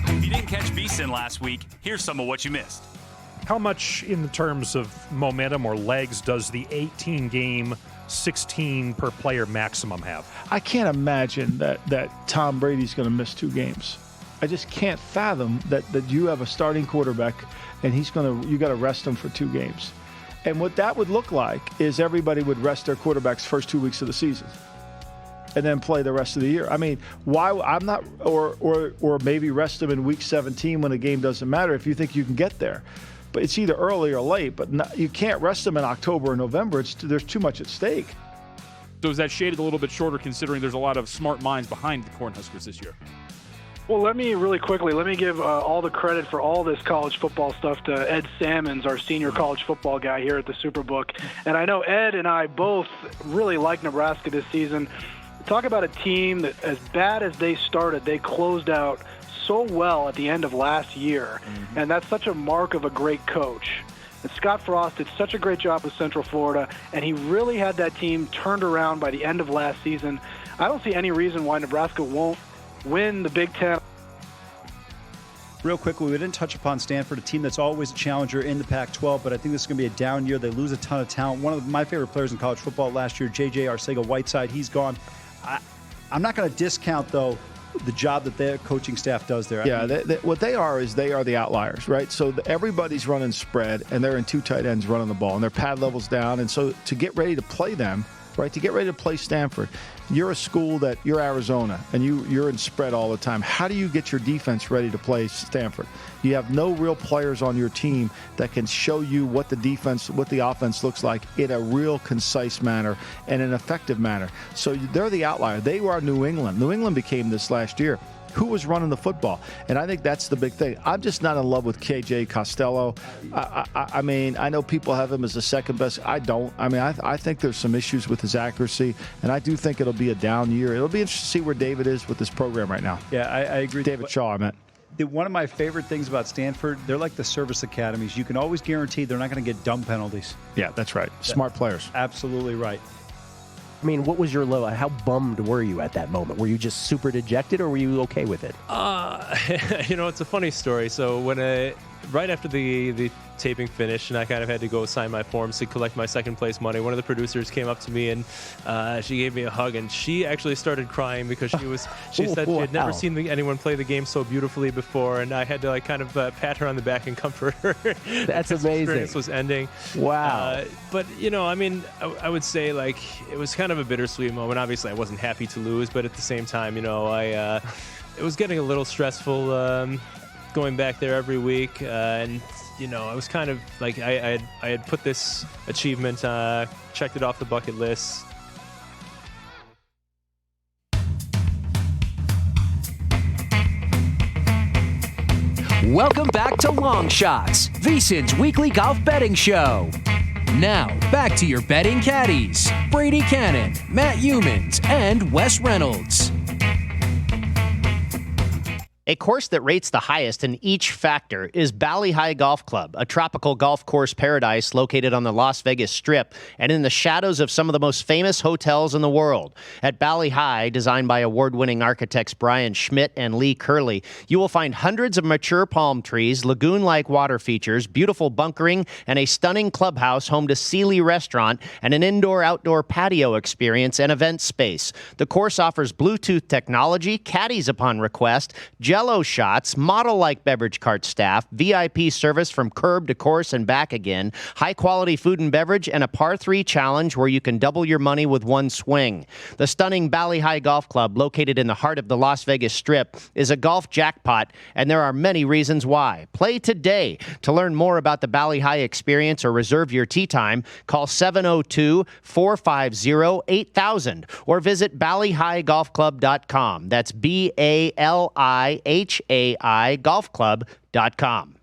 If you didn't catch VEASAN last week, here's some of what you missed. How much in the terms of momentum or legs does the 18-game, 16 per player maximum have? I can't imagine that Tom Brady's going to miss 2 games. I just can't fathom that you have a starting quarterback and you got to rest him for 2 games. And what that would look like is everybody would rest their quarterbacks first 2 weeks of the season and then play the rest of the year. I mean, why I'm not, or maybe rest them in week 17 when the game doesn't matter if you think you can get there. But it's either early or late, but you can't rest them in October or November. There's too much at stake. So is that shaded a little bit shorter considering there's a lot of smart minds behind the Cornhuskers this year? Well, let me give all the credit for all this college football stuff to Ed Salmons, our senior college football guy here at the Superbook. And I know Ed and I both really like Nebraska this season. Talk about a team that, as bad as they started, they closed out so well at the end of last year. Mm-hmm. And that's such a mark of a great coach. And Scott Frost did such a great job with Central Florida, and he really had that team turned around by the end of last season. I don't see any reason why Nebraska won't win the Big Ten. Real quickly, we didn't touch upon Stanford, a team that's always a challenger in the Pac-12, but I think this is going to be a down year. They lose a ton of talent. One of my favorite players in college football last year, J.J. Arcega-Whiteside, he's gone. I'm not going to discount, though, the job that their coaching staff does there. Yeah, what they are the outliers, right? So everybody's running spread, and they're in 2 tight ends running the ball, and their pad level's down. And so to get ready to play them, right, to get ready to play Stanford, you're a school that you're Arizona, and you're in spread all the time. How do you get your defense ready to play Stanford? You have no real players on your team that can show you what the offense looks like in a real concise manner and an effective manner. So they're the outlier. They were New England. New England became this last year. Who was running the football? And I think that's the big thing. I'm just not in love with KJ Costello. I mean, I know people have him as the second best. I don't. I mean, I think there's some issues with his accuracy, and I do think it'll be a down year. It'll be interesting to see where David is with this program right now. Yeah, I agree. David Shaw, I meant. One of my favorite things about Stanford, they're like the service academies. You can always guarantee they're not going to get dumb penalties. Yeah, that's right. Smart players. Absolutely right. I mean, what was your low? How bummed were you at that moment? Were you just super dejected, or were you okay with it? It's a funny story. So right after the taping finished, and I kind of had to go sign my forms to collect my second place money, one of the producers came up to me and she gave me a hug, and she actually started crying because she said she had never seen anyone play the game so beautifully before, and I had to kind of pat her on the back and comfort her. That's amazing. Experience was ending. Wow. But I would say it was kind of a bittersweet moment. Obviously, I wasn't happy to lose, but at the same time, it was getting a little stressful going back there every week, and I was kind of like I had put this achievement, checked it off the bucket list. Welcome back to Long Shots, VEASAN's weekly golf betting show. Now, back to your betting caddies, Brady Cannon, Matt Humans, and Wes Reynolds. A course that rates the highest in each factor is Bali High Golf Club, a tropical golf course paradise located on the Las Vegas Strip and in the shadows of some of the most famous hotels in the world. At Bali High, designed by award-winning architects Brian Schmidt and Lee Curley, you will find hundreds of mature palm trees, lagoon-like water features, beautiful bunkering, and a stunning clubhouse home to Sealy Restaurant and an indoor-outdoor patio experience and event space. The course offers Bluetooth technology, caddies upon request, Jell-O shots, model-like beverage cart staff, VIP service from curb to course and back again, high-quality food and beverage, and a par 3 challenge where you can double your money with one swing. The stunning Bali High Golf Club, located in the heart of the Las Vegas Strip, is a golf jackpot, and there are many reasons why. Play today. To learn more about the Bali High experience or reserve your tee time, call 702-450-8000 or visit BaliHighGolfClub.com. That's BALIHAI golfclub.com.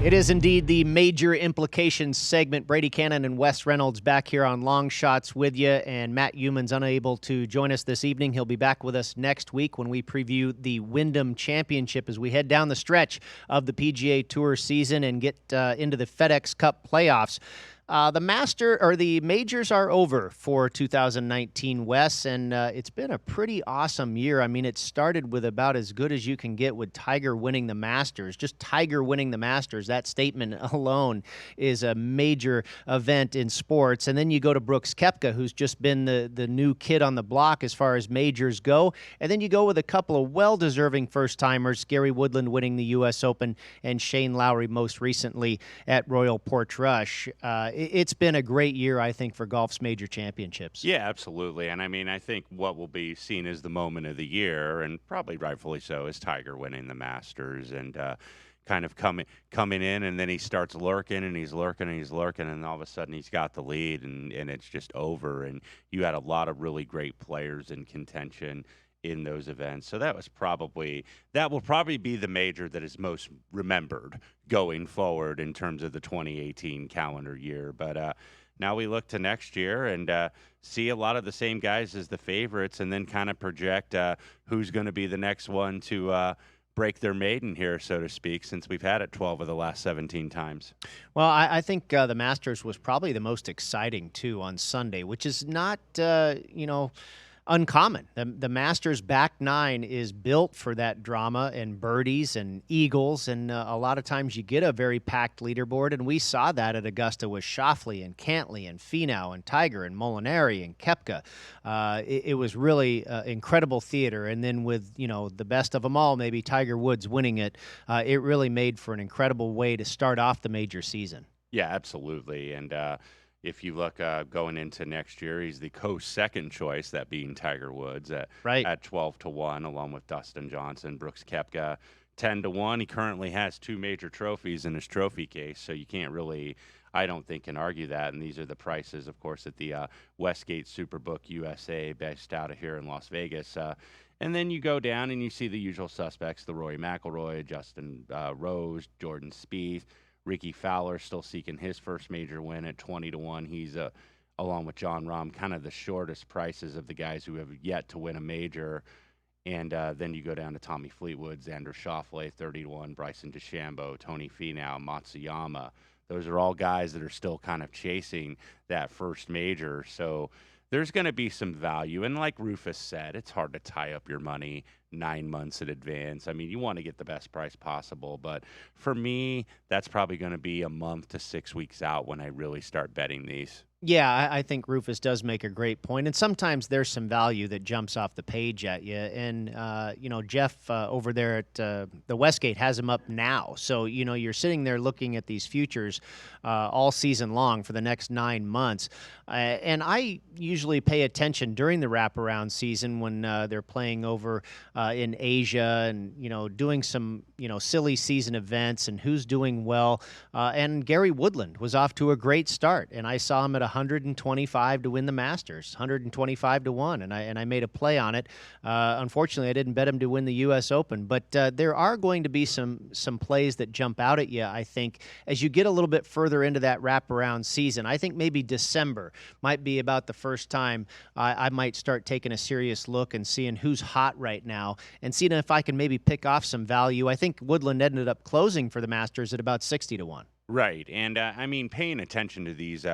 It is indeed the Major Implications segment. Brady Cannon and Wes Reynolds back here on Long Shots with you, and Matt Youmans unable to join us this evening. He'll be back with us next week when we preview the Wyndham Championship as we head down the stretch of the PGA Tour season and get into the FedEx Cup playoffs. The majors are over for 2019, Wes, and it's been a pretty awesome year. I mean, it started with about as good as you can get with Tiger winning the Masters. Just Tiger winning the Masters, that statement alone is a major event in sports. And then you go to Brooks Koepka, who's just been the new kid on the block as far as majors go. And then you go with a couple of well-deserving first-timers, Gary Woodland winning the U.S. Open and Shane Lowry most recently at Royal Portrush. It's been a great year, I think, for golf's major championships. Yeah, absolutely. And I mean, I think what will be seen as the moment of the year, and probably rightfully so, is Tiger winning the Masters and kind of coming in, and then he starts lurking, and he's lurking, and he's lurking, and all of a sudden he's got the lead, and it's just over. And you had a lot of really great players in contention in those events. So that will probably be the major that is most remembered going forward in terms of the 2018 calendar year. But now we look to next year and see a lot of the same guys as the favorites, and then kind of project who's going to be the next one to break their maiden here, so to speak, since we've had it 12 of the last 17 times. Well, I think the Masters was probably the most exciting, too, on Sunday, which is not, uncommon. The Masters back nine is built for that drama and birdies and eagles, and a lot of times you get a very packed leaderboard, and we saw that at Augusta with Schauffele and Cantley and Finau and Tiger and Molinari and Koepka. It was really incredible theater, and then with the best of them all, maybe Tiger Woods winning it, it really made for an incredible way to start off the major season. Yeah, absolutely, and if you look going into next year, he's the second choice, that being Tiger Woods at 12-1, along with Dustin Johnson, Brooks Koepka 10-1. He currently has 2 major trophies in his trophy case, so you can't really, I don't think, can argue that. And these are the prices, of course, at the Westgate Superbook USA, based out of here in Las Vegas. And then you go down and you see the usual suspects: the Rory McIlroy, Justin Rose, Jordan Spieth. Ricky Fowler still seeking his first major win at 20-1. He's, along with Jon Rahm, kind of the shortest prices of the guys who have yet to win a major. And then you go down to Tommy Fleetwood, Xander Schauffele, 30-1, Bryson DeChambeau, Tony Finau, Matsuyama. Those are all guys that are still kind of chasing that first major. So there's going to be some value. And like Rufus said, it's hard to tie up your money 9 months in advance. I mean, you want to get the best price possible. But for me, that's probably going to be a month to 6 weeks out when I really start betting these. Yeah, I think Rufus does make a great point. And sometimes there's some value that jumps off the page at you. And, Jeff over there at the Westgate has them up now. So, you're sitting there looking at these futures all season long for the next 9 months. And I usually pay attention during the wraparound season when they're playing over in Asia and, doing some, silly season events and who's doing well. And Gary Woodland was off to a great start. And I saw him at 125 to win the Masters, 125-1, and I made a play on it. Unfortunately, I didn't bet him to win the U.S. Open, but there are going to be some plays that jump out at you, I think, as you get a little bit further into that wraparound season. I think maybe December might be about the first time I might start taking a serious look and seeing who's hot right now and seeing if I can maybe pick off some value. I think Woodland ended up closing for the Masters at about 60-1. Right, and I mean, paying attention to these,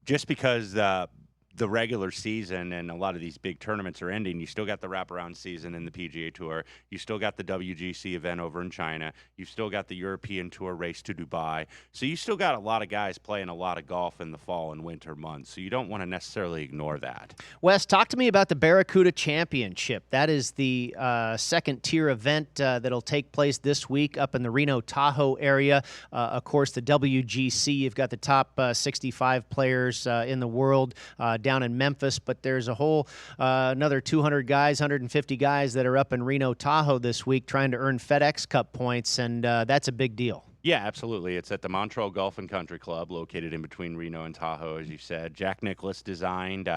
just because the the regular season and a lot of these big tournaments are ending, you still got the wraparound season in the PGA Tour. You still got the WGC event over in China. You've still got the European Tour race to Dubai. So you still got a lot of guys playing a lot of golf in the fall and winter months. So you don't want to necessarily ignore that. Wes, talk to me about the Barracuda Championship. That is the second-tier event that'll take place this week up in the Reno Tahoe area. Of course, the WGC, you've got the top 65 players in the world down in Memphis, but there's a whole another 200 guys, 150 guys that are up in Reno Tahoe this week trying to earn FedEx Cup points, and that's a big deal. Yeah, absolutely. It's at the Montreal Golf and Country Club, located in between Reno and Tahoe, as you said. Jack Nicklaus designed.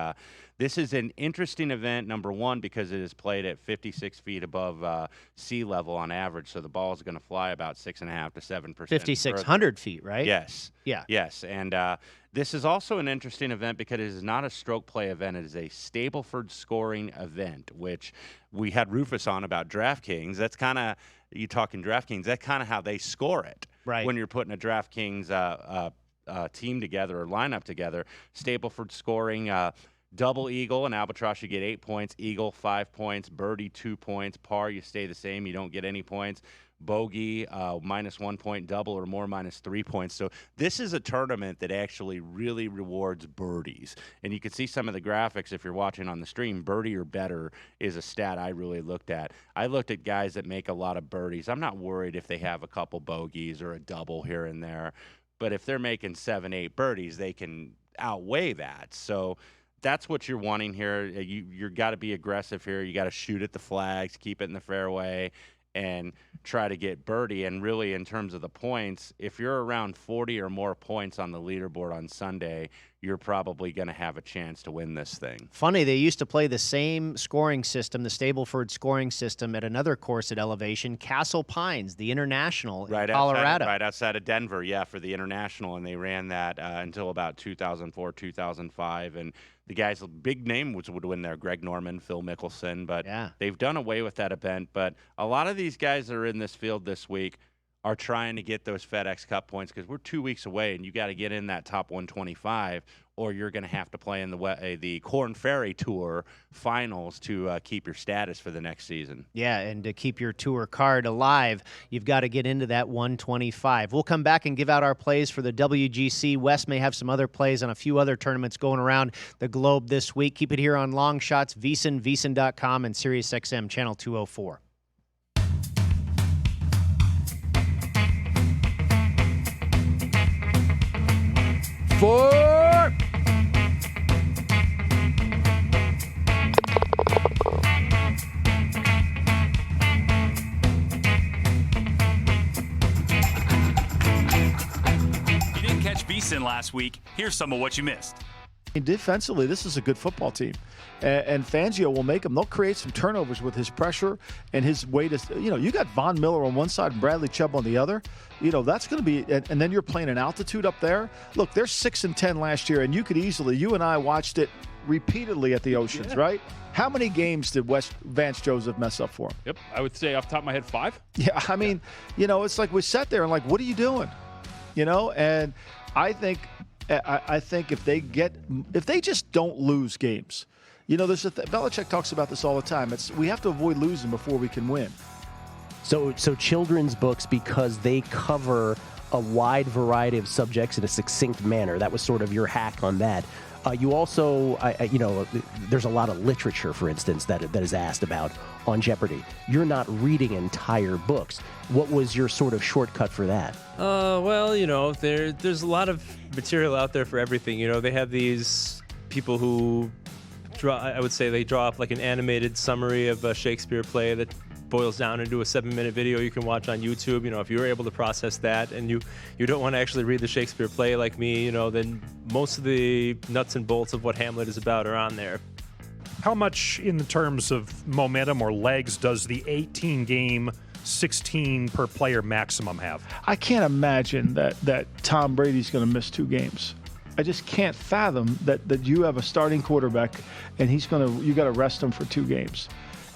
This is an interesting event, number one, because it is played at 56 feet above sea level on average, so the ball is going to fly about 6.5 to 7%. 5,600 feet, right? Yes. Yeah. Yes, and this is also an interesting event because it is not a stroke play event. It is a Stableford scoring event, which we had Rufus on about DraftKings. That's kind of, you talking DraftKings, that's kind of how they score it. Right. When you're putting a DraftKings team together or lineup together. Stableford scoring, double eagle and albatross, you get 8 points. Eagle, 5 points. Birdie, 2 points. Par, you stay the same. You don't get any points. Bogey, minus 1 point. Double or more, minus 3 points. So this is a tournament that actually really rewards birdies. And you can see some of the graphics if you're watching on the stream. Birdie or better is a stat I really looked at. I looked at guys that make a lot of birdies. I'm not worried if they have a couple bogeys or a double here and there. But if they're making 7, 8 birdies, they can outweigh that. So that's what you're wanting here. You've got to be aggressive here. You got to shoot at the flags, keep it in the fairway, and try to get birdie. And really, in terms of the points, if you're around 40 or more points on the leaderboard on Sunday, you're probably going to have a chance to win this thing. Funny, they used to play the same scoring system, the Stableford scoring system, at another course at elevation, Castle Pines, the International in Colorado. Right outside of Denver, yeah, for the International. And they ran that until about 2004, 2005. And the guys, big name would win there, Greg Norman, Phil Mickelson. But they've done away with that event. But a lot of these guys that are in this field this week are trying to get those FedEx Cup points because we're 2 weeks away, and you got to get in that top 125, or you're going to have to play in the Corn Ferry Tour finals to keep your status for the next season. Yeah, and to keep your tour card alive, you've got to get into that 125. We'll come back and give out our plays for the WGC. Wes may have some other plays on a few other tournaments going around the globe this week. Keep it here on Long Shots, VEASAN, VEASAN.com, and SiriusXM Channel 204. For You didn't catch VEASAN last week. Here's some of what you missed. Defensively, this is a good football team, and Fangio will make them. They'll create some turnovers with his pressure and his way to, you got Von Miller on one side and Bradley Chubb on the other. That's going to be, and then you're playing an altitude up there. Look, they're 6-10 last year, and you and I watched it repeatedly at the Oceans, right? How many games did Vance Joseph mess up for him? Yep, I would say off the top of my head 5. Yeah, I mean, it's like we sat there and like, what are you doing? And I think if they just don't lose games, there's Belichick talks about this all the time. We have to avoid losing before we can win. So children's books, because they cover a wide variety of subjects in a succinct manner. That was sort of your hack on that. You also, there's a lot of literature, for instance, that is asked about on Jeopardy. You're not reading entire books. What was your sort of shortcut for that? Well, there's a lot of material out there for everything. They have these people who they draw up like an animated summary of a Shakespeare play that boils down into a 7-minute video you can watch on YouTube. If you were able to process that and you don't want to actually read the Shakespeare play like me, then most of the nuts and bolts of what Hamlet is about are on there. How much in terms of momentum or legs does the 18-game 16 per player maximum have? I can't imagine that Tom Brady's going to miss 2 games. I just can't fathom that you have a starting quarterback and you got to rest him for 2 games.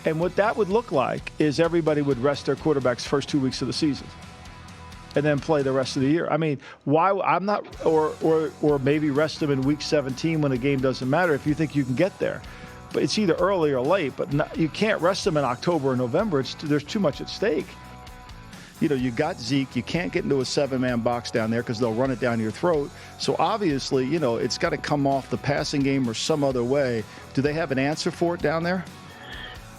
And what that would look like is everybody would rest their quarterbacks first 2 weeks of the season. and then play the rest of the year. I mean, why? I'm not, or maybe rest him in week 17 when the game doesn't matter if you think you can get there. But it's either early or late. But you can't rest him in October or November. There's too much at stake. You know, you got Zeke. You can't get into a 7-man box down there because they'll run it down your throat. So obviously, you know, it's got to come off the passing game or some other way. Do they have an answer for it down there?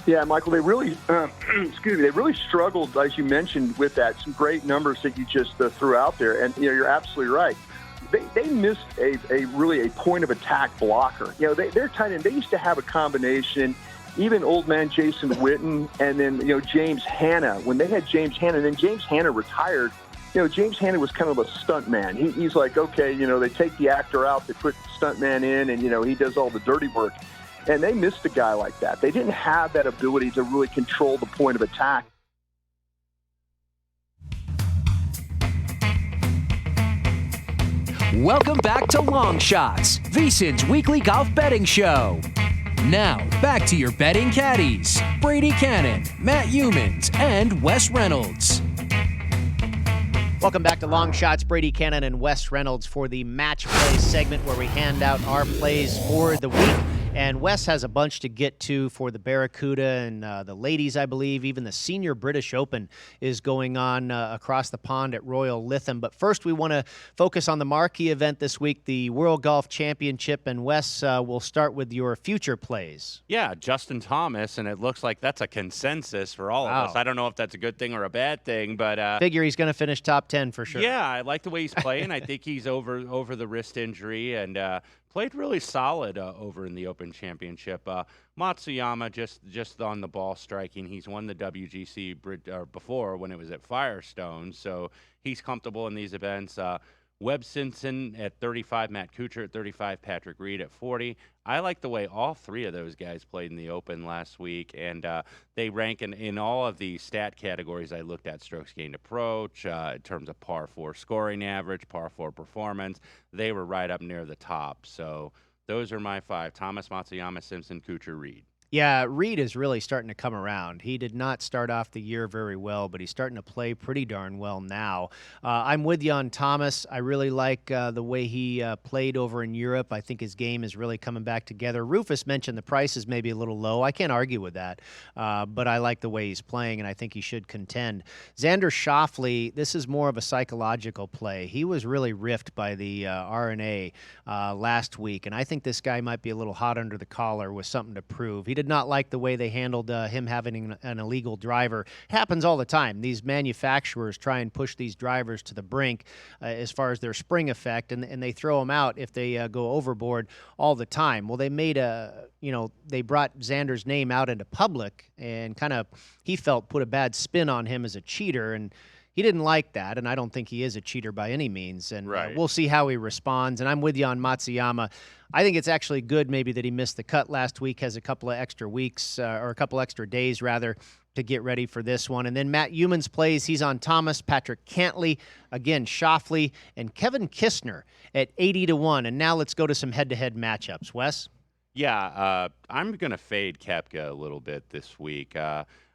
Yeah, Michael, they really, they really struggled, as you mentioned, with that. Some great numbers that you just threw out there, and you're absolutely right. They missed a really point of attack blocker. You know, their tight end, they used to have a combination. Even old man Jason Witten, and then James Hanna. When they had James Hanna, and then James Hanna retired. James Hanna was kind of a stunt man. He's like, okay, they take the actor out, they put the stunt man in, and he does all the dirty work. And they missed a guy like that. They didn't have that ability to really control the point of attack. Welcome back to Long Shots, VSiN's weekly golf betting show. Now, back to your betting caddies, Brady Cannon, Matt Humans, and Wes Reynolds. Welcome back to Long Shots, Brady Cannon and Wes Reynolds for the Match Play segment where we hand out our plays for the week. And Wes has a bunch to get to for the Barracuda and the ladies, I believe. Even the Senior British Open is going on across the pond at Royal Lytham. But first, we want to focus on the marquee event this week, the World Golf Championship. And Wes, we'll start with your future plays. Yeah, Justin Thomas, and it looks like that's a consensus for all of us. I don't know if that's a good thing or a bad thing, but figure he's going to finish top 10 for sure. Yeah, I like the way he's playing. I think he's over the wrist injury and played really solid over in the Open Championship. Matsuyama just on the ball striking. He's won the WGC before when it was at Firestone, so he's comfortable in these events. Webb Simpson at 35, Matt Kuchar at 35, Patrick Reed at 40. I like the way all three of those guys played in the Open last week, and they rank in all of the stat categories I looked at: strokes gained approach, in terms of par 4 scoring average, par 4 performance. They were right up near the top. So those are my 5: Thomas, Matsuyama, Simpson, Kuchar, Reed. Yeah, Reed is really starting to come around. He did not start off the year very well, but he's starting to play pretty darn well now. I'm with you on Thomas. I really like the way he played over in Europe. I think his game is really coming back together. Rufus mentioned the price is maybe a little low. I can't argue with that, but I like the way he's playing, and I think he should contend. Xander Schauffele, this is more of a psychological play. He was really riffed by the RNA last week, and I think this guy might be a little hot under the collar with something to prove. He did not like the way they handled him having an illegal driver. It happens all the time. These manufacturers try and push these drivers to the brink as far as their spring effect, and they throw them out if they go overboard all the time. Well, they made they brought Xander's name out into public and kind of, he felt, put a bad spin on him as a cheater, and he didn't like that, and I don't think he is a cheater by any means. And we'll see how he responds. And I'm with you on Matsuyama. I think it's actually good maybe that he missed the cut last week, has a couple of extra weeks, or a couple extra days, rather, to get ready for this one. And then Matt Humans plays. He's on Thomas, Patrick Cantley, again, Schauffele, and Kevin Kistner at 80-1. And now let's go to some head-to-head matchups. Wes? Yeah, I'm going to fade Koepka a little bit this week.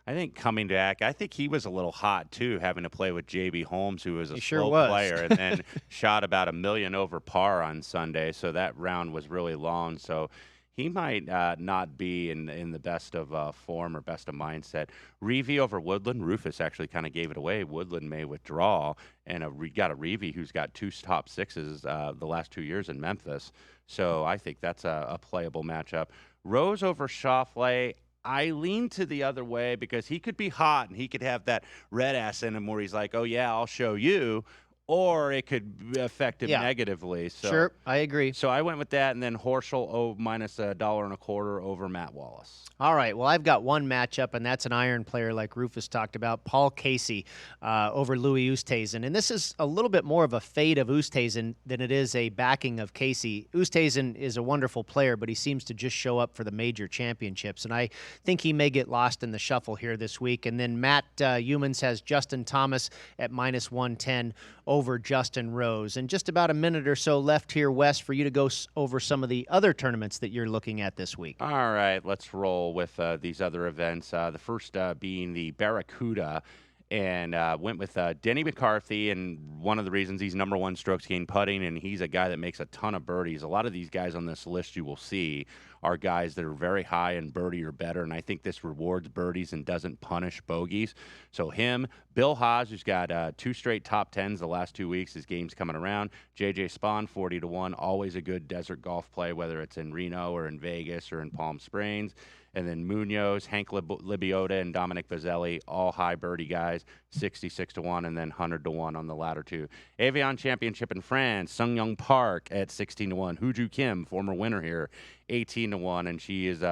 I think coming back, I think he was a little hot, too, having to play with J.B. Holmes, who was a slow player, and then shot about $1 million over par on Sunday, so that round was really long. So he might not be in the best of form or best of mindset. Reeve over Woodland. Rufus actually kind of gave it away. Woodland may withdraw, and got a Reeve who's got 2 top 6s the last 2 years in Memphis. So I think that's a playable matchup. Rose over Schauffele. I lean to the other way because he could be hot and he could have that red ass in him where he's like, oh, yeah, I'll show you. Or it could affect him negatively. So, sure, I agree. So I went with that, and then Horschel minus $1.25 over Matt Wallace. All right, well, I've got one matchup, and that's an iron player like Rufus talked about, Paul Casey over Louis Oosthuizen. And this is a little bit more of a fade of Oosthuizen than it is a backing of Casey. Oosthuizen is a wonderful player, but he seems to just show up for the major championships, and I think he may get lost in the shuffle here this week. And then Matt Humans has Justin Thomas at minus 110 over Justin Rose. And just about a minute or so left here, Wes, for you to go over some of the other tournaments that you're looking at this week. All right, let's roll with these other events. The first being the Barracuda. and went with Denny McCarthy. And one of the reasons he's number one strokes gained putting, and he's a guy that makes a ton of birdies. A lot of these guys on this list you will see are guys that are very high in birdie or better, and I think this rewards birdies and doesn't punish bogeys. So him, Bill Haas, who's got 2 straight top 10s the last 2 weeks. His game's coming around. J.J. Spahn, 40-1, always a good desert golf play, whether it's in Reno or in Vegas or in Palm Springs. And then Munoz, Hank Libiota, and Dominic Bazzelli, all high birdie guys, 66-1, and then 100-1 on the latter two. Avion Championship in France, Sung Young Park at 16-1. Hooju Kim, former winner here, 18-1, and she is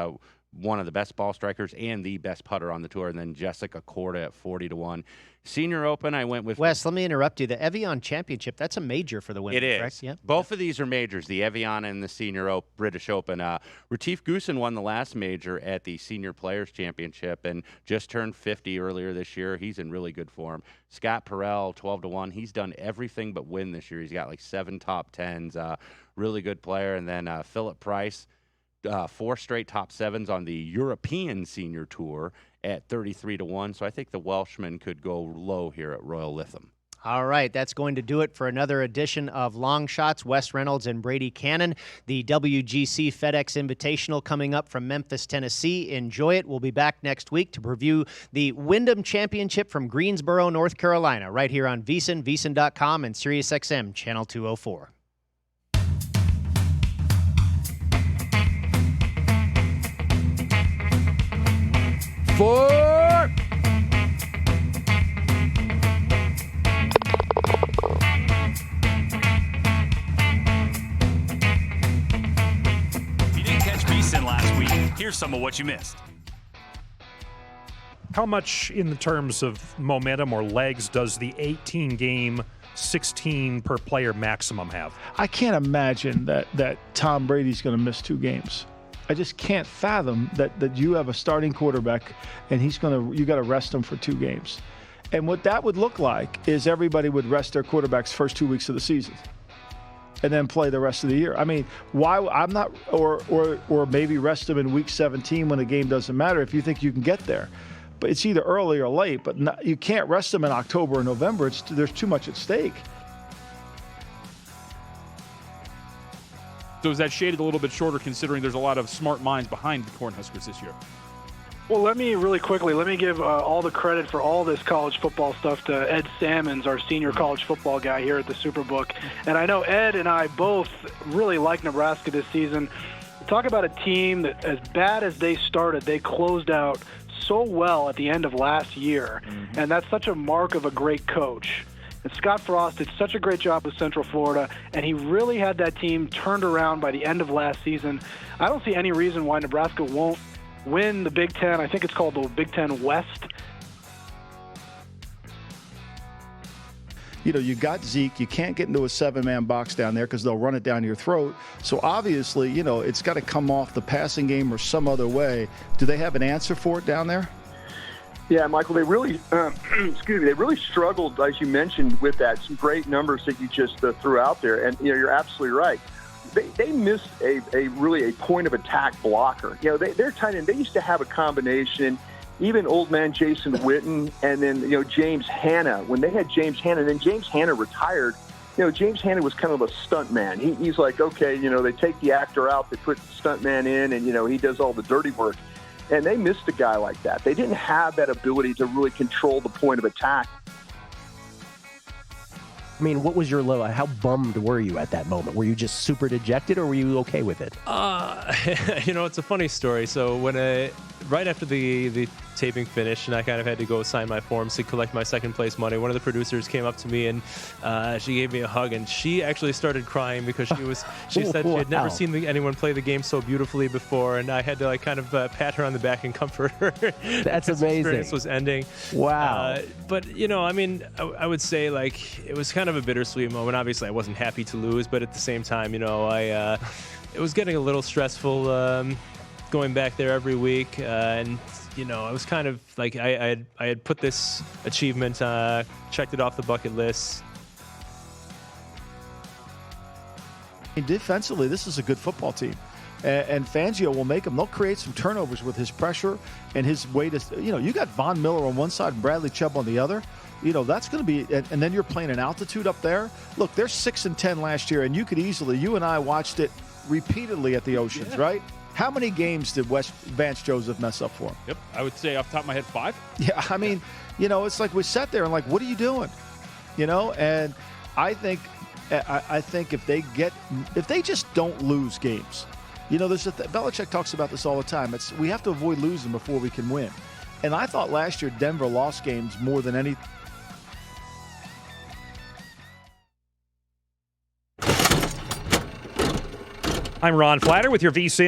one of the best ball strikers and the best putter on the tour. And then Jessica Korda at 40-1. Senior Open, I went with Wes. Let me interrupt you. The Evian Championship, that's a major for the women. It is. Correct? Yep. Both of these are majors, the Evian and the Senior British Open. Retief Goosen won the last major at the Senior Players Championship and just turned 50 earlier this year. He's in really good form. Scott Perel, 12-1. He's done everything but win this year. He's got like 7 top 10s. Really good player. And then Philip Price, 4 straight top 7s on the European Senior Tour at 33-1. So I think the Welshman could go low here at Royal Lytham. All right, that's going to do it for another edition of Long Shots. Wes Reynolds and Brady Cannon. The WGC-FedEx Invitational coming up from Memphis, Tennessee. Enjoy it. We'll be back next week to preview the Wyndham Championship from Greensboro, North Carolina, right here on VSiN, VSiN.com, and SiriusXM Channel 204. For If you didn't catch VSiN last week, here's some of what you missed. How much in the terms of momentum or legs does the 18-game 16 per player maximum have? I can't imagine that Tom Brady's going to miss 2 games. I just can't fathom that you have a starting quarterback and you got to rest him for 2 games. And what that would look like is everybody would rest their quarterbacks first 2 weeks of the season and then play the rest of the year. I mean, why I'm not or maybe rest them in week 17 when the game doesn't matter if you think you can get there. But it's either early or late, but you can't rest them in October or November. There's too much at stake. So is that shaded a little bit shorter considering there's a lot of smart minds behind the Cornhuskers this year? Well, let me give all the credit for all this college football stuff to Ed Salmons, our senior college football guy here at the Superbook. And I know Ed and I both really like Nebraska this season. Talk about a team that, as bad as they started, they closed out so well at the end of last year. Mm-hmm. And that's such a mark of a great coach. And Scott Frost did such a great job with Central Florida, and he really had that team turned around by the end of last season. I don't see any reason why Nebraska won't win the Big Ten. I think it's called the Big Ten West. You know, you got Zeke. You can't get into a 7-man box down there because they'll run it down your throat. So obviously, you know, it's got to come off the passing game or some other way. Do they have an answer for it down there? Yeah, Michael, they really, they really struggled, as you mentioned, with that. Some great numbers that you just threw out there, and you're absolutely right. They missed a really point of attack blocker. You know, their tight end, they used to have a combination. Even old man Jason Witten, and then James Hanna. When they had James Hanna, and then James Hanna retired. James Hanna was kind of a stunt man. He's like, okay, they take the actor out, they put the stunt man in, and he does all the dirty work. And they missed a guy like that. They didn't have that ability to really control the point of attack. I mean, what was your low? How bummed were you at that moment? Were you just super dejected, or were you okay with it? It's a funny story. So when right after the taping finished, and I kind of had to go sign my forms to collect my second place money, one of the producers came up to me and she gave me a hug, and she actually started crying because she said she had never seen anyone play the game so beautifully before, and I had to kind of pat her on the back and comfort her. That's amazing. The experience was ending. Wow. But I would say it was kind of a bittersweet moment. Obviously, I wasn't happy to lose, but at the same time, it was getting a little stressful going back there every week, and I was kind of like I had put this achievement, checked it off the bucket list. Defensively, this is a good football team. And Fangio will make them. They'll create some turnovers with his pressure and his way to, you got Von Miller on one side and Bradley Chubb on the other. That's going to be, and then you're playing an altitude up there. Look, they're 6-10 last year, and you and I watched it repeatedly at the Oceans, right? How many games did Vance Joseph mess up for him? Yep, I would say off the top of my head 5. Yeah, I mean, it's like we sat there and like, what are you doing? And I think if they just don't lose games, Belichick talks about this all the time. We have to avoid losing before we can win. And I thought last year Denver lost games more than any. I'm Ron Flatter with your VSiN